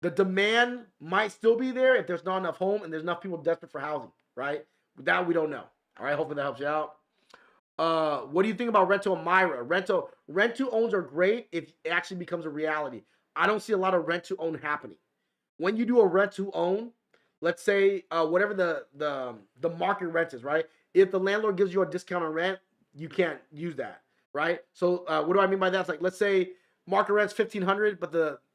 The demand might still be there if there's not enough home and there's enough people desperate for housing, right? That we don't know. All right, hopefully that helps you out. What do you think about rent-to-own Myra? Rent-to-owns are great if it actually becomes a reality. I don't see a lot of rent-to-own happening. When you do a rent-to-own, let's say whatever the market rent is, right? If the landlord gives you a discount on rent, you can't use that, right? So what do I mean by that? It's like, let's say market rent's $1,500, but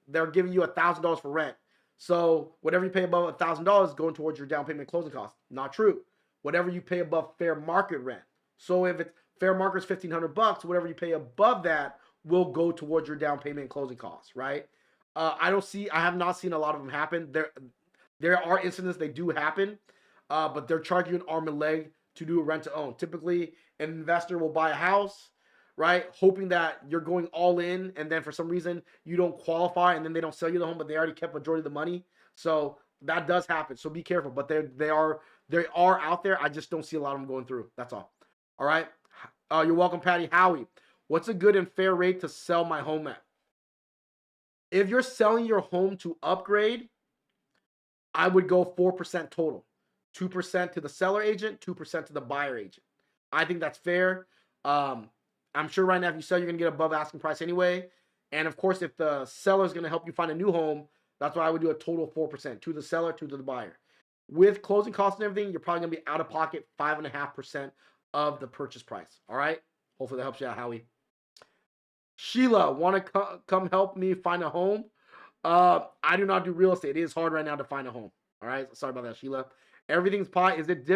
they're giving you $1,000 for rent. So whatever you pay above $1,000 is going towards your down payment and closing costs. Not true. Whatever you pay above fair market rent. So if it's fair market is $1,500, whatever you pay above that will go towards your down payment and closing costs, right? I have not seen a lot of them happen. There are incidents they do happen, but they're charging you an arm and leg to do a rent to own. Typically, an investor will buy a house, right, hoping that you're going all in, and then for some reason you don't qualify, and then they don't sell you the home, but they already kept majority of the money. So that does happen. So be careful. But they are out there. I just don't see a lot of them going through. That's all. All right. You're welcome, Patty. Howie, what's a good and fair rate to sell my home at? If you're selling your home to upgrade, I would go 4% total. 2% to the seller agent, 2% to the buyer agent. I think that's fair. I'm sure right now if you sell, you're going to get above asking price anyway. And of course, if the seller is going to help you find a new home, that's why I would do a total of 4%. To the seller, to the buyer. With closing costs and everything, you're probably going to be out of pocket 5.5% of the purchase price. All right? Hopefully that helps you out, Howie. Sheila, want to come help me find a home? I do not do real estate. It is hard right now to find a home. All right? Sorry about that, Sheila. Everything's pie. Is it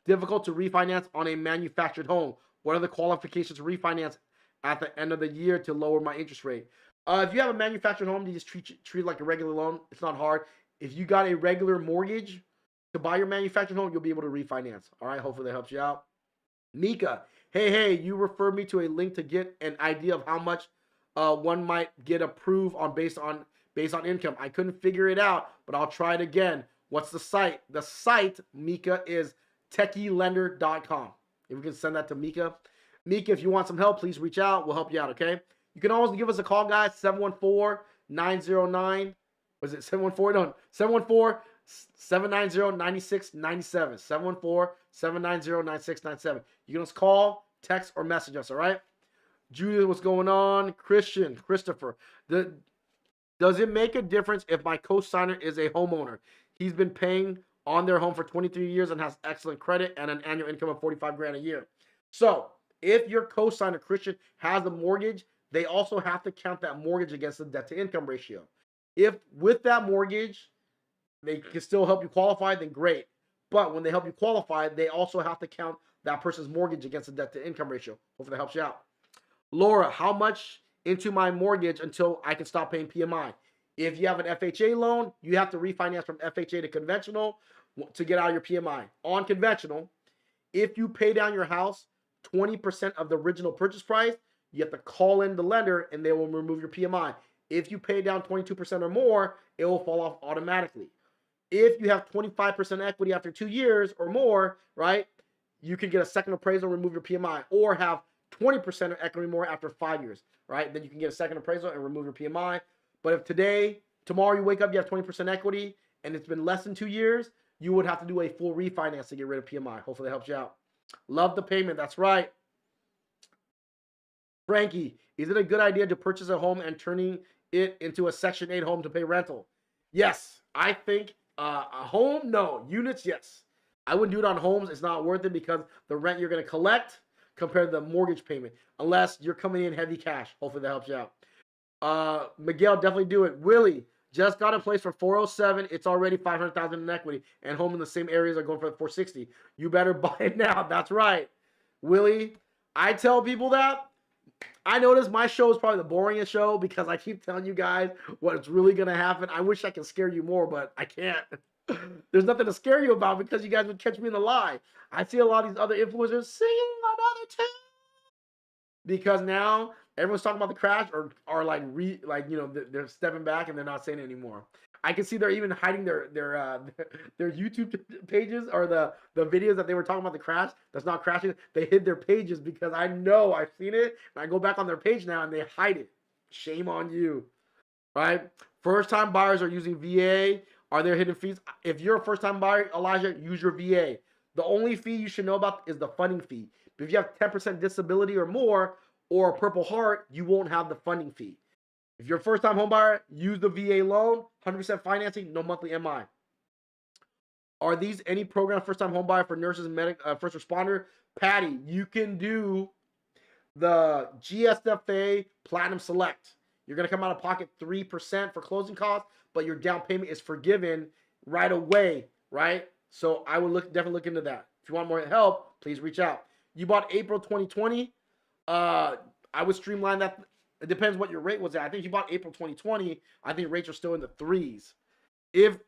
difficult to refinance on a manufactured home? What are the qualifications to refinance at the end of the year to lower my interest rate? If you have a manufactured home, you just treat it like a regular loan. It's not hard. If you got a regular mortgage to buy your manufactured home, you'll be able to refinance. All right? Hopefully that helps you out. Mika, hey, you referred me to a link to get an idea of how much one might get approved based on income. I couldn't figure it out, but I'll try it again. What's the site? The site, Mika, is techielender.com. If we can send that to Mika. Mika, if you want some help, please reach out. We'll help you out, okay? You can always give us a call, guys, 714-909. Was it 714? No, 714-790-9697. 714-790-9697. You can just call, text, or message us, all right? Judith, what's going on? Christian, Christopher. Does it make a difference if my cosigner is a homeowner? He's been paying on their home for 23 years and has excellent credit and an annual income of 45 grand a year. So if your cosigner, Christian, has a mortgage, they also have to count that mortgage against the debt to income ratio. If with that mortgage, they can still help you qualify, then great. But when they help you qualify, they also have to count that person's mortgage against the debt to income ratio. Hopefully that helps you out. Laura, how much into my mortgage until I can stop paying PMI? If you have an FHA loan, you have to refinance from FHA to conventional to get out of your PMI. On conventional, if you pay down your house 20% of the original purchase price, you have to call in the lender and they will remove your PMI. If you pay down 22% or more, it will fall off automatically. If you have 25% equity after 2 years or more, right, you can get a second appraisal, remove your PMI, or have 20% of equity more after 5 years, right? Then you can get a second appraisal and remove your PMI. But if tomorrow you wake up, you have 20% equity and it's been less than 2 years, you would have to do a full refinance to get rid of PMI. Hopefully that helps you out. Love the payment. That's right. Frankie, is it a good idea to purchase a home and turning it into a Section 8 home to pay rental? Yes, I think a home, no. Units, yes. I wouldn't do it on homes. It's not worth it because the rent you're going to collect compared to the mortgage payment, unless you're coming in heavy cash. Hopefully that helps you out. Miguel, definitely do it. Willie, just got a place for 407. It's already 500,000 in equity, and home in the same areas are going for 460. You better buy it now. That's right, Willie. I tell people that. I notice my show is probably the boringest show because I keep telling you guys what's really going to happen. I wish I could scare you more, but I can't. There's nothing to scare you about because you guys would catch me in the lie. I see a lot of these other influencers singing another tune because now everyone's talking about the crash or like they're stepping back and they're not saying it anymore. I can see they're even hiding their YouTube pages or the videos that they were talking about the crash that's not crashing. They hid their pages because I know I've seen it and I go back on their page now and they hide it. Shame on you, right? First time buyers are using VA. Are there hidden fees? If you're a first time buyer, Elijah, use your VA. The only fee you should know about is the funding fee. But if you have 10% disability or more or a Purple Heart, you won't have the funding fee. If you're a first-time home buyer, use the VA loan, 100% financing, no monthly MI. Are these any program first-time home buyer for nurses and first responder? Patty, you can do the Gsfa Platinum Select. You're going to come out of pocket 3% for closing costs, but your down payment is forgiven right away, right? So I would definitely look into that. If you want more help, please reach out. You bought April 2020. I would streamline that. It depends what your rate was at. I think you bought April 2020. I think rates are still in the 3s. It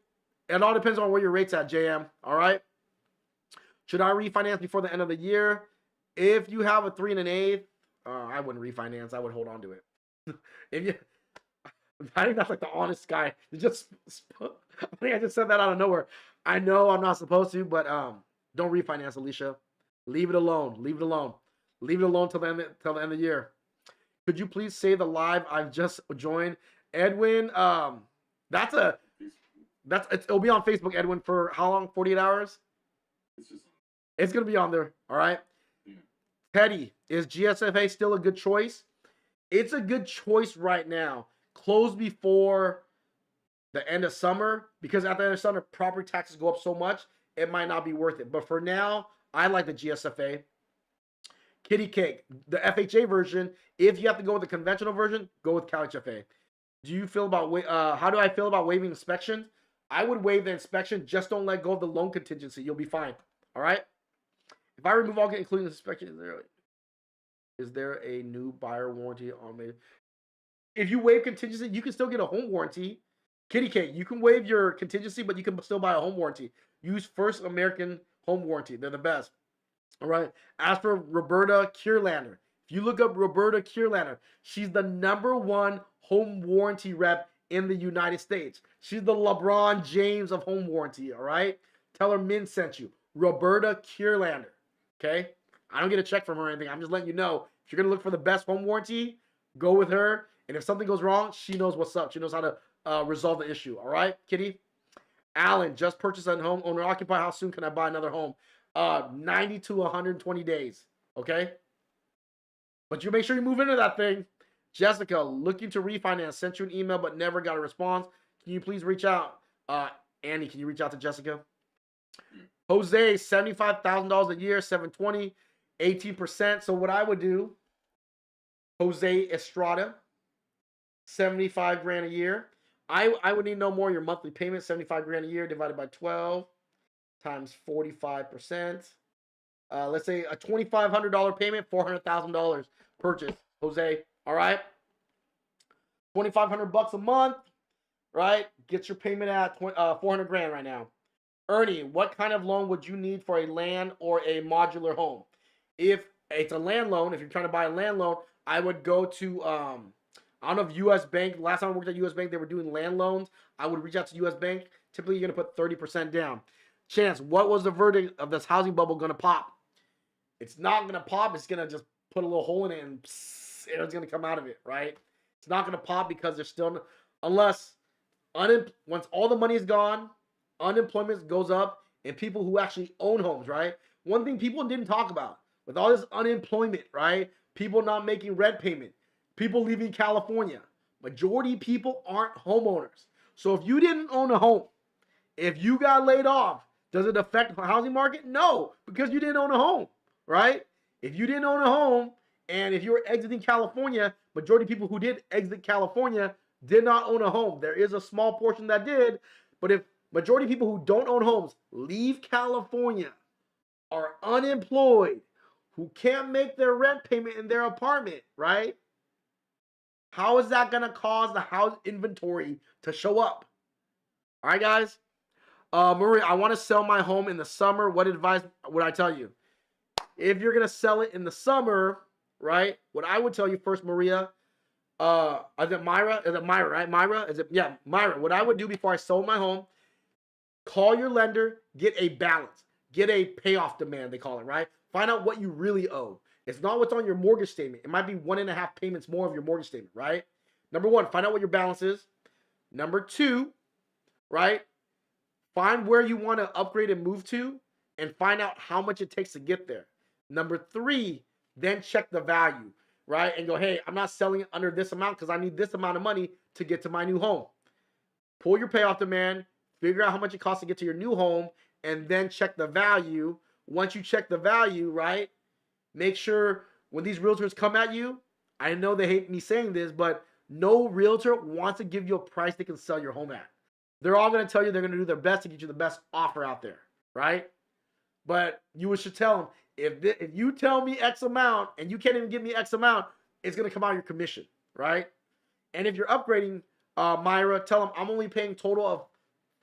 all depends on where your rate's at, JM. All right. Should I refinance before the end of the year? If you have a 3 1/8, I wouldn't refinance. I would hold on to it. If you, I think that's like the honest guy. I think I just said that out of nowhere. I know I'm not supposed to, but don't refinance, Alicia. Leave it alone. Leave it alone. Leave it alone till the end of the year. Could you please say the live I've just joined? Edwin, it'll be on Facebook, Edwin, for how long? 48 hours? It's going to be on there, all right? Yeah. Teddy, is Gsfa still a good choice? It's a good choice right now. Close before the end of summer, because at the end of summer, property taxes go up so much, it might not be worth it. But for now, I like the Gsfa. Kitty Cake, the FHA version. If you have to go with the conventional version, go with CalHFA. How do I feel about waiving inspection? I would waive the inspection. Just don't let go of the loan contingency. You'll be fine. All right. If I remove all, including the inspection, is there a new buyer warranty on me? If you waive contingency, you can still get a home warranty. Kitty Cake, you can waive your contingency, but you can still buy a home warranty. Use First American Home Warranty. They're the best. All right. As for Roberta Kierlander, if you look up Roberta Kierlander, she's the #1 home warranty rep in the United States. She's the LeBron James of home warranty. All right. Tell her Min sent you. Roberta Kierlander. Okay. I don't get a check from her or anything. I'm just letting you know. If you're going to look for the best home warranty, go with her. And if something goes wrong, she knows what's up. She knows how to resolve the issue. All right, Kitty? Alan, just purchased a home, owner occupied. How soon can I buy another home? 90 to 120 days. Okay? But you make sure you move into that thing. Jessica, looking to refinance, sent you an email but never got a response. Can you please reach out? Annie, can you reach out to Jessica? Jose, $75,000 a year, 720, 18%. So what I would do, Jose Estrada, 75 grand a year. I would need no more your monthly payment, 75 grand a year divided by 12 times 45%. Let's say a $2,500 payment, $400,000 purchase. Jose, all right? 2,500 bucks a month, right? Get your payment at 400 grand right now. Ernie, what kind of loan would you need for a land or a modular home? If it's a land loan, if you're trying to buy a land loan, I would go to I don't know if U.S. Bank. Last time I worked at U.S. Bank, they were doing land loans. I would reach out to U.S. Bank. Typically, you're gonna put 30% down. Chance, what was the verdict of this housing bubble gonna pop? It's not gonna pop. It's gonna just put a little hole in it and it's gonna come out of it, right? It's not gonna pop because there's still, unless once all the money is gone, unemployment goes up, and people who actually own homes, right? One thing people didn't talk about with all this unemployment, right? People not making rent payment, people leaving California. Majority of people aren't homeowners. So if you didn't own a home, if you got laid off, does it affect the housing market? No, because you didn't own a home, right? If you didn't own a home, and if you were exiting California, majority of people who did exit California did not own a home. There is a small portion that did, but if majority of people who don't own homes leave California, are unemployed, who can't make their rent payment in their apartment, right? How is that going to cause the house inventory to show up? All right, guys. Maria, I want to sell my home in the summer. What advice would I tell you? If you're going to sell it in the summer, right? What I would tell you first, Maria, is it Myra? Is it Myra, right? Myra? Is it? Yeah, Myra. What I would do before I sold my home, call your lender, get a balance, get a payoff demand, they call it, right? Find out what you really owe. It's not what's on your mortgage statement. It might be 1.5 payments more of your mortgage statement, right? Number one, find out what your balance is. Number two, right? Find where you want to upgrade and move to and find out how much it takes to get there. Number three, then check the value, right? And go, hey, I'm not selling it under this amount because I need this amount of money to get to my new home. Pull your payoff demand, figure out how much it costs to get to your new home, and then check the value. Once you check the value, right, make sure when these realtors come at you, I know they hate me saying this, but no realtor wants to give you a price they can sell your home at. They're all going to tell you they're going to do their best to get you the best offer out there, right? But you should tell them, if you tell me X amount and you can't even give me X amount, it's going to come out of your commission, right? And if you're upgrading, Myra, tell them I'm only paying total of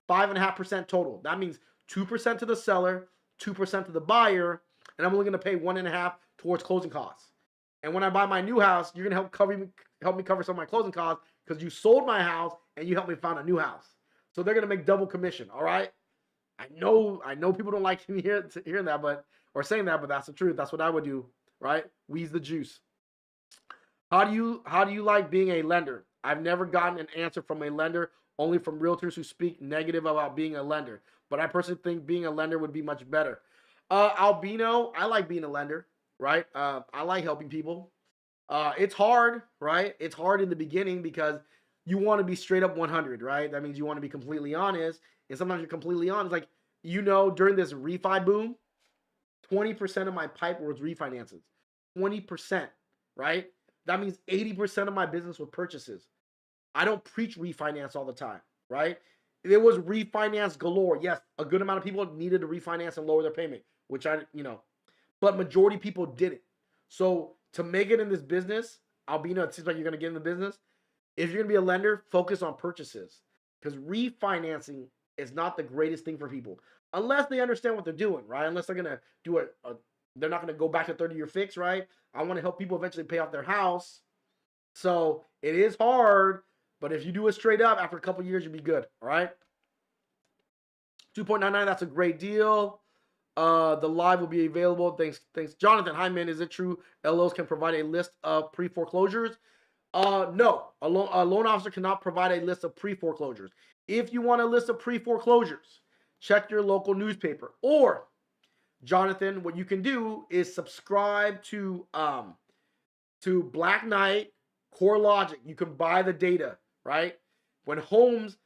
5.5% total. That means 2% to the seller, 2% to the buyer, and I'm only going to pay 1.5 towards closing costs. And when I buy my new house, you're going to help me cover some of my closing costs because you sold my house and you helped me find a new house. So they're going to make double commission. All right. I know people don't like me hearing that, or saying that, but that's the truth. That's what I would do. Right. Wheeze the juice. How do you like being a lender? I've never gotten an answer from a lender, only from realtors who speak negative about being a lender. But I personally think being a lender would be much better. Albino, I like being a lender, right? I like helping people. It's hard, right? It's hard in the beginning because you want to be straight up 100, right? That means you want to be completely honest. And sometimes you're completely honest. Like, during this refi boom, 20% of my pipe was refinances. 20%, right? That means 80% of my business was purchases. I don't preach refinance all the time, right? It was refinance galore. Yes, a good amount of people needed to refinance and lower their payment, which but majority of people didn't. So to make it in this business, Albino, it seems like you're going to get in the business. If you're going to be a lender, focus on purchases because refinancing is not the greatest thing for people unless they understand what they're doing, right? Unless they're going to do they're not going to go back to 30-year fix, right? I want to help people eventually pay off their house. So it is hard, but if you do it straight up, after a couple years, you'll be good, all right? 2.99, that's a great deal. The live will be available. Thanks. Jonathan, hi, man. Is it true LOs can provide a list of pre-foreclosures? No. A loan officer cannot provide a list of pre-foreclosures. If you want a list of pre-foreclosures, check your local newspaper. Or, Jonathan, what you can do is subscribe to to Black Knight, CoreLogic. You can buy the data, right? When homes,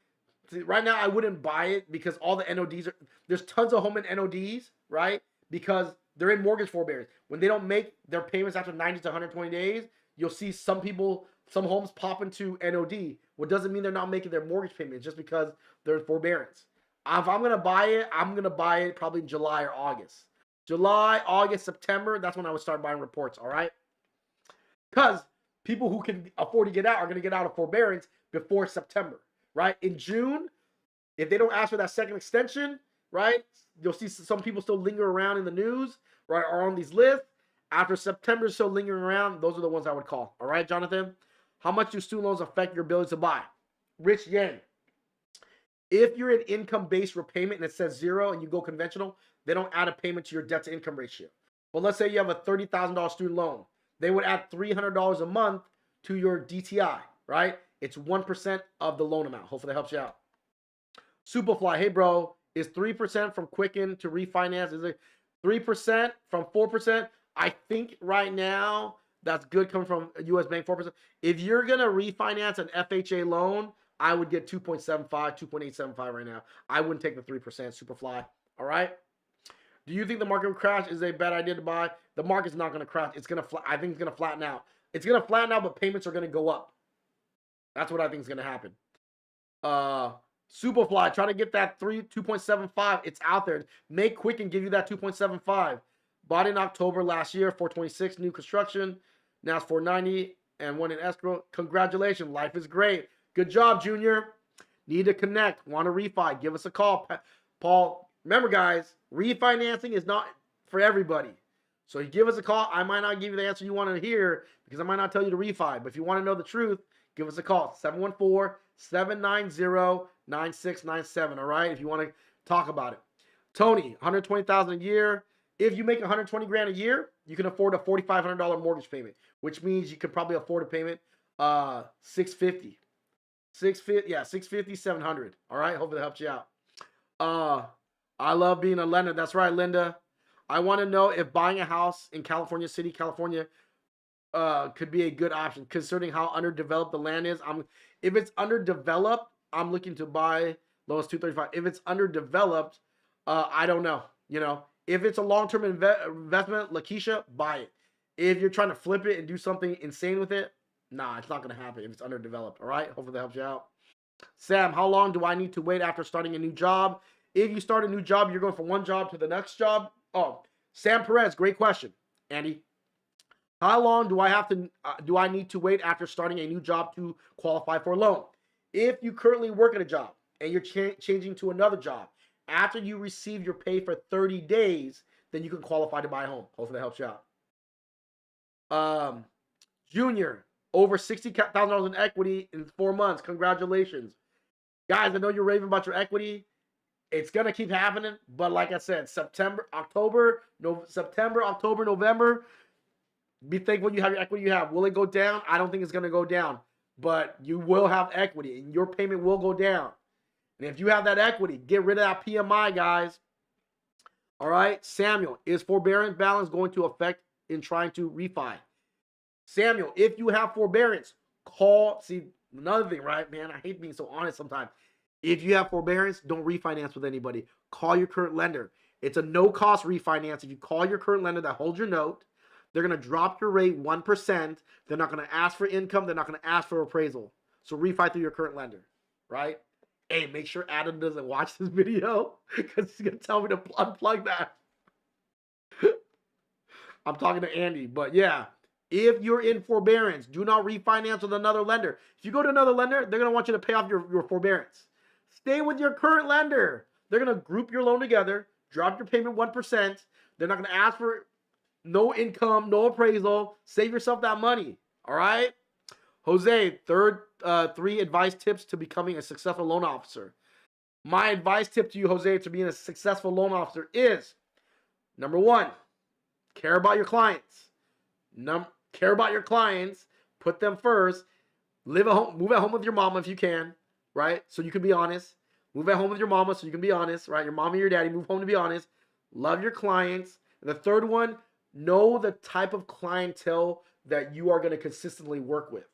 right now I wouldn't buy it because all the NODs are, there's tons of home and NODs, right? Because they're in mortgage forbearance. When they don't make their payments after 90 to 120 days, you'll see some people, some homes pop into NOD. What doesn't mean they're not making their mortgage payments just because they're in forbearance. If I'm going to buy it, I'm going to buy it probably in July or August. July, August, September, that's when I would start buying reports, all right? Because people who can afford to get out are going to get out of forbearance before September, right? In June, if they don't ask for that second extension, right, you'll see some people still linger around in the news, right, or on these lists. After September still lingering around, those are the ones I would call. All right, Jonathan? How much do student loans affect your ability to buy? Rich Yang. If you're in income-based repayment and it says 0 and you go conventional, they don't add a payment to your debt-to-income ratio. But let's say you have a $30,000 student loan. They would add $300 a month to your DTI, right? It's 1% of the loan amount. Hopefully that helps you out. Superfly, hey bro, is 3% from Quicken to refinance? Is it 3% from 4%? I think right now that's good coming from a U.S. bank, 4%. If you're going to refinance an FHA loan, I would get 2.75, 2.875 right now. I wouldn't take the 3%, Superfly. All right? Do you think the market will crash? Is it a bad idea to buy? The market's not going to crash. It's going to I think it's going to flatten out. It's going to flatten out, but payments are going to go up. That's what I think is going to happen. Superfly, try to get that 2.75. It's out there. Make quick and give you that 2.75. Bought in October last year, 426, new construction. Now it's 490 and one in escrow. Congratulations, life is great. Good job, Junior. Need to connect. Want to refi? Give us a call, Paul. Remember, guys, refinancing is not for everybody. So you give us a call. I might not give you the answer you want to hear because I might not tell you to refi. But if you want to know the truth, give us a call. 714-790-9697. All right, if you want to talk about it. Tony, $120,000 a year. If you make $120,000 a year, you can afford a $4,500 mortgage payment, which means you could probably afford a payment $650. $650, $700. All right, hopefully that helps you out. I love being a lender. That's right, Linda. I want to know if buying a house in California City, California, could be a good option, considering how underdeveloped the land is. If it's underdeveloped, I'm looking to buy lowest 235. If it's underdeveloped, I don't know. You know, if it's a long-term investment, Lakeisha, buy it. If you're trying to flip it and do something insane with it, nah, it's not going to happen if it's underdeveloped. All right, hopefully that helps you out. Sam, how long do I need to wait after starting a new job? If you start a new job, you're going from one job to the next job. Oh, Sam Perez, great question, Andy. How long do I need to wait after starting a new job to qualify for a loan? If you currently work at a job and you're changing to another job, after you receive your pay for 30 days, then you can qualify to buy a home. Hopefully that helps you out. Junior, over $60,000 in equity in 4 months. Congratulations. Guys, I know you're raving about your equity. It's going to keep happening. But like I said, September, October, November, be thankful you have your equity you have. Will it go down? I don't think it's going to go down. But you will have equity, and your payment will go down. And if you have that equity, get rid of that PMI, guys. All right? Samuel, is forbearance balance going to affect in trying to refi? Samuel, if you have forbearance, call. See, another thing, right, man? I hate being so honest sometimes. If you have forbearance, don't refinance with anybody. Call your current lender. It's a no-cost refinance. If you call your current lender that holds your note, they're going to drop your rate 1%. They're not going to ask for income. They're not going to ask for appraisal. So refi through your current lender, right? Hey, make sure Adam doesn't watch this video because he's going to tell me to unplug that. I'm talking to Andy, but yeah. If you're in forbearance, do not refinance with another lender. If you go to another lender, they're going to want you to pay off your forbearance. Stay with your current lender. They're going to group your loan together, drop your payment 1%. They're not going to ask for no income, no appraisal. Save yourself that money. All right? Jose, three advice tips to becoming a successful loan officer. My advice tip to you, Jose, to being a successful loan officer is, number one, care about your clients. Care about your clients. Put them first. Live at home. Move at home with your mama if you can, right? So you can be honest. Move at home with your mama so you can be honest, right? Your mama and your daddy, move home to be honest. Love your clients. And the third one, know the type of clientele that you are going to consistently work with.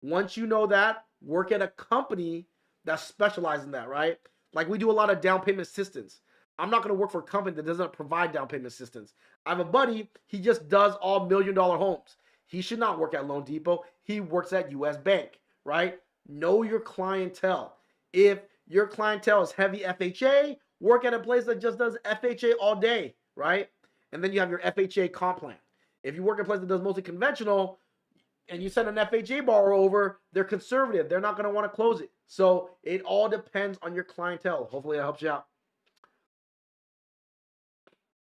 Once you know that, work at a company that specializes in that, right? Like we do a lot of down payment assistance. I'm not going to work for a company that doesn't provide down payment assistance. I have a buddy, he just does all $1 million homes. He should not work at Loan Depot. He works at US Bank, right? Know your clientele. If your clientele is heavy FHA, work at a place that just does FHA all day, right? And then you have your FHA comp plan. If you work at a place that does mostly conventional and you send an FHA borrower over, they're conservative. They're not going to want to close it. So it all depends on your clientele. Hopefully that helps you out.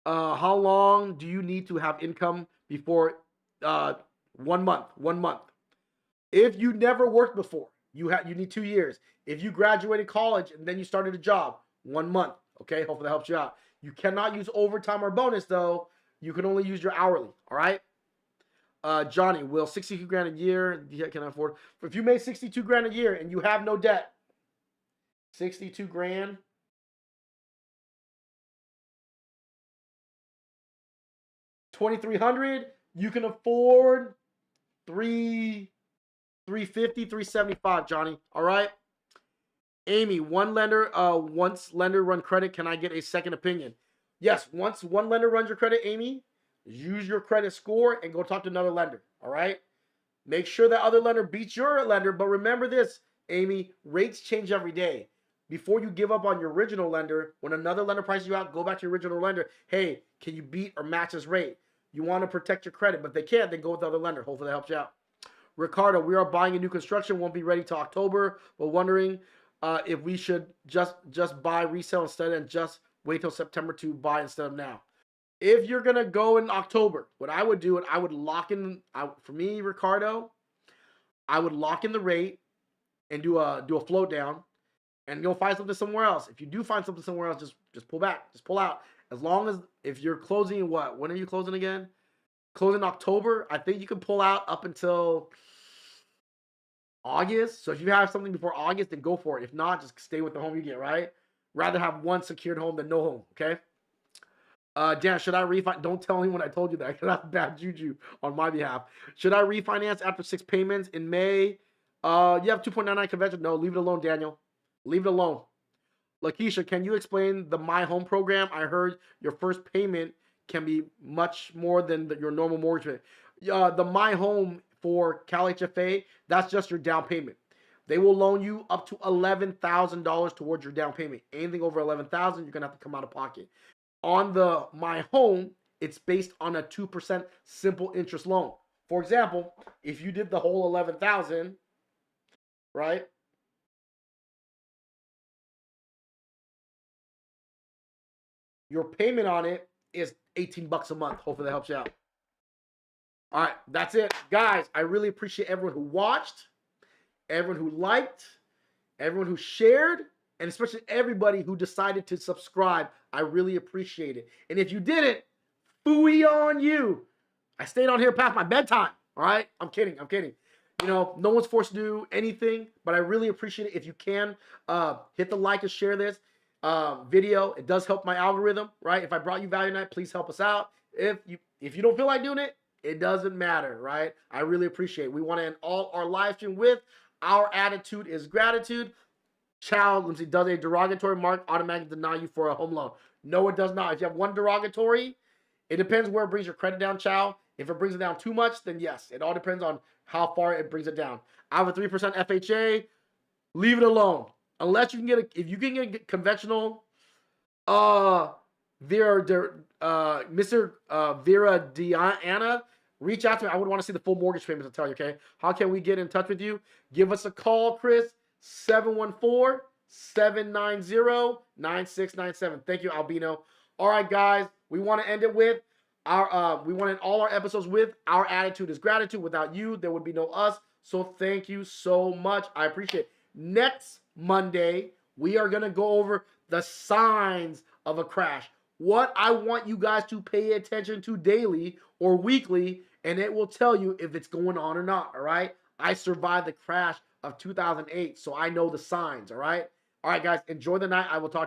How long do you need to have income before 1 month? 1 month. If you never worked before, you need 2 years. If you graduated college and then you started a job, 1 month. Okay, hopefully that helps you out. You cannot use overtime or bonus though. You can only use your hourly. All right. Johnny, will 62 grand a year can I afford? If you make 62 grand a year and you have no debt, 62 grand. 2,300, you can afford 350, 375, Johnny. All right. Amy, once lender run credit, can I get a second opinion? Yes, once one lender runs your credit, Amy, use your credit score and go talk to another lender. All right. Make sure that other lender beats your lender. But remember this, Amy, rates change every day. Before you give up on your original lender, when another lender prices you out, go back to your original lender. Hey, can you beat or match this rate? You want to protect your credit, but if they can't, then go with the other lender. Hopefully that helps you out. Ricardo, we are buying a new construction. Won't be ready till October. But wondering if we should just buy resale instead and just wait till September to buy instead of now. If you're going to go in October, what I would do, I would lock in, for me, Ricardo, I would lock in the rate and do a float down and go find something somewhere else. If you do find something somewhere else, just pull back, just pull out. As long as, if you're closing what? When are you closing again? Closing October. I think you can pull out up until August. So if you have something before August, then go for it. If not, just stay with the home you get, right? Rather have one secured home than no home, okay? Dan, should I refinance? Don't tell anyone I told you that, because that's bad juju on my behalf. Should I refinance after 6 payments in May? You have 2.99 convention. No, leave it alone, Daniel. Leave it alone. Lakeisha, can you explain the My Home program? I heard your first payment can be much more than your normal mortgage payment. The My Home for Cal HFA, that's just your down payment. They will loan you up to $11,000 towards your down payment. Anything over $11,000, you're gonna have to come out of pocket. On the My Home, it's based on a 2% simple interest loan. For example, if you did the whole $11,000, right? Your payment on it is $18 a month. Hopefully that helps you out. All right, that's it. Guys, I really appreciate everyone who watched, everyone who liked, everyone who shared, and especially everybody who decided to subscribe. I really appreciate it. And if you didn't, phooey on you. I stayed on here past my bedtime. All right? I'm kidding. You know, no one's forced to do anything, but I really appreciate it. If you can, hit the like and share this video. It does help my algorithm, right? If I brought you value tonight, please help us out. If you don't feel like doing it, it doesn't matter, right? I really appreciate it. We want to end all our live stream with our attitude is gratitude. Child, let's see, does a derogatory mark automatically deny you for a home loan? No, it does not. If you have one derogatory, it depends where it brings your credit down, child. If it brings it down too much, then yes. It all depends on how far it brings it down. I have a 3% FHA. Leave it alone. Unless you can get if you can get conventional, Mr. Vera Diana, reach out to me. I would want to see the full mortgage payments. I'll tell you, okay? How can we get in touch with you? Give us a call, Chris. 714-790-9697. Thank you, Albino. All right, guys. We want to end it with we want to end all our episodes with our attitude is gratitude. Without you, there would be no us. So thank you so much. I appreciate it. Next Monday, we are going to go over the signs of a crash. What I want you guys to pay attention to daily or weekly, and it will tell you if it's going on or not, all right? I survived the crash of 2008, so I know the signs, all right? All right, guys, enjoy the night. I will talk to you.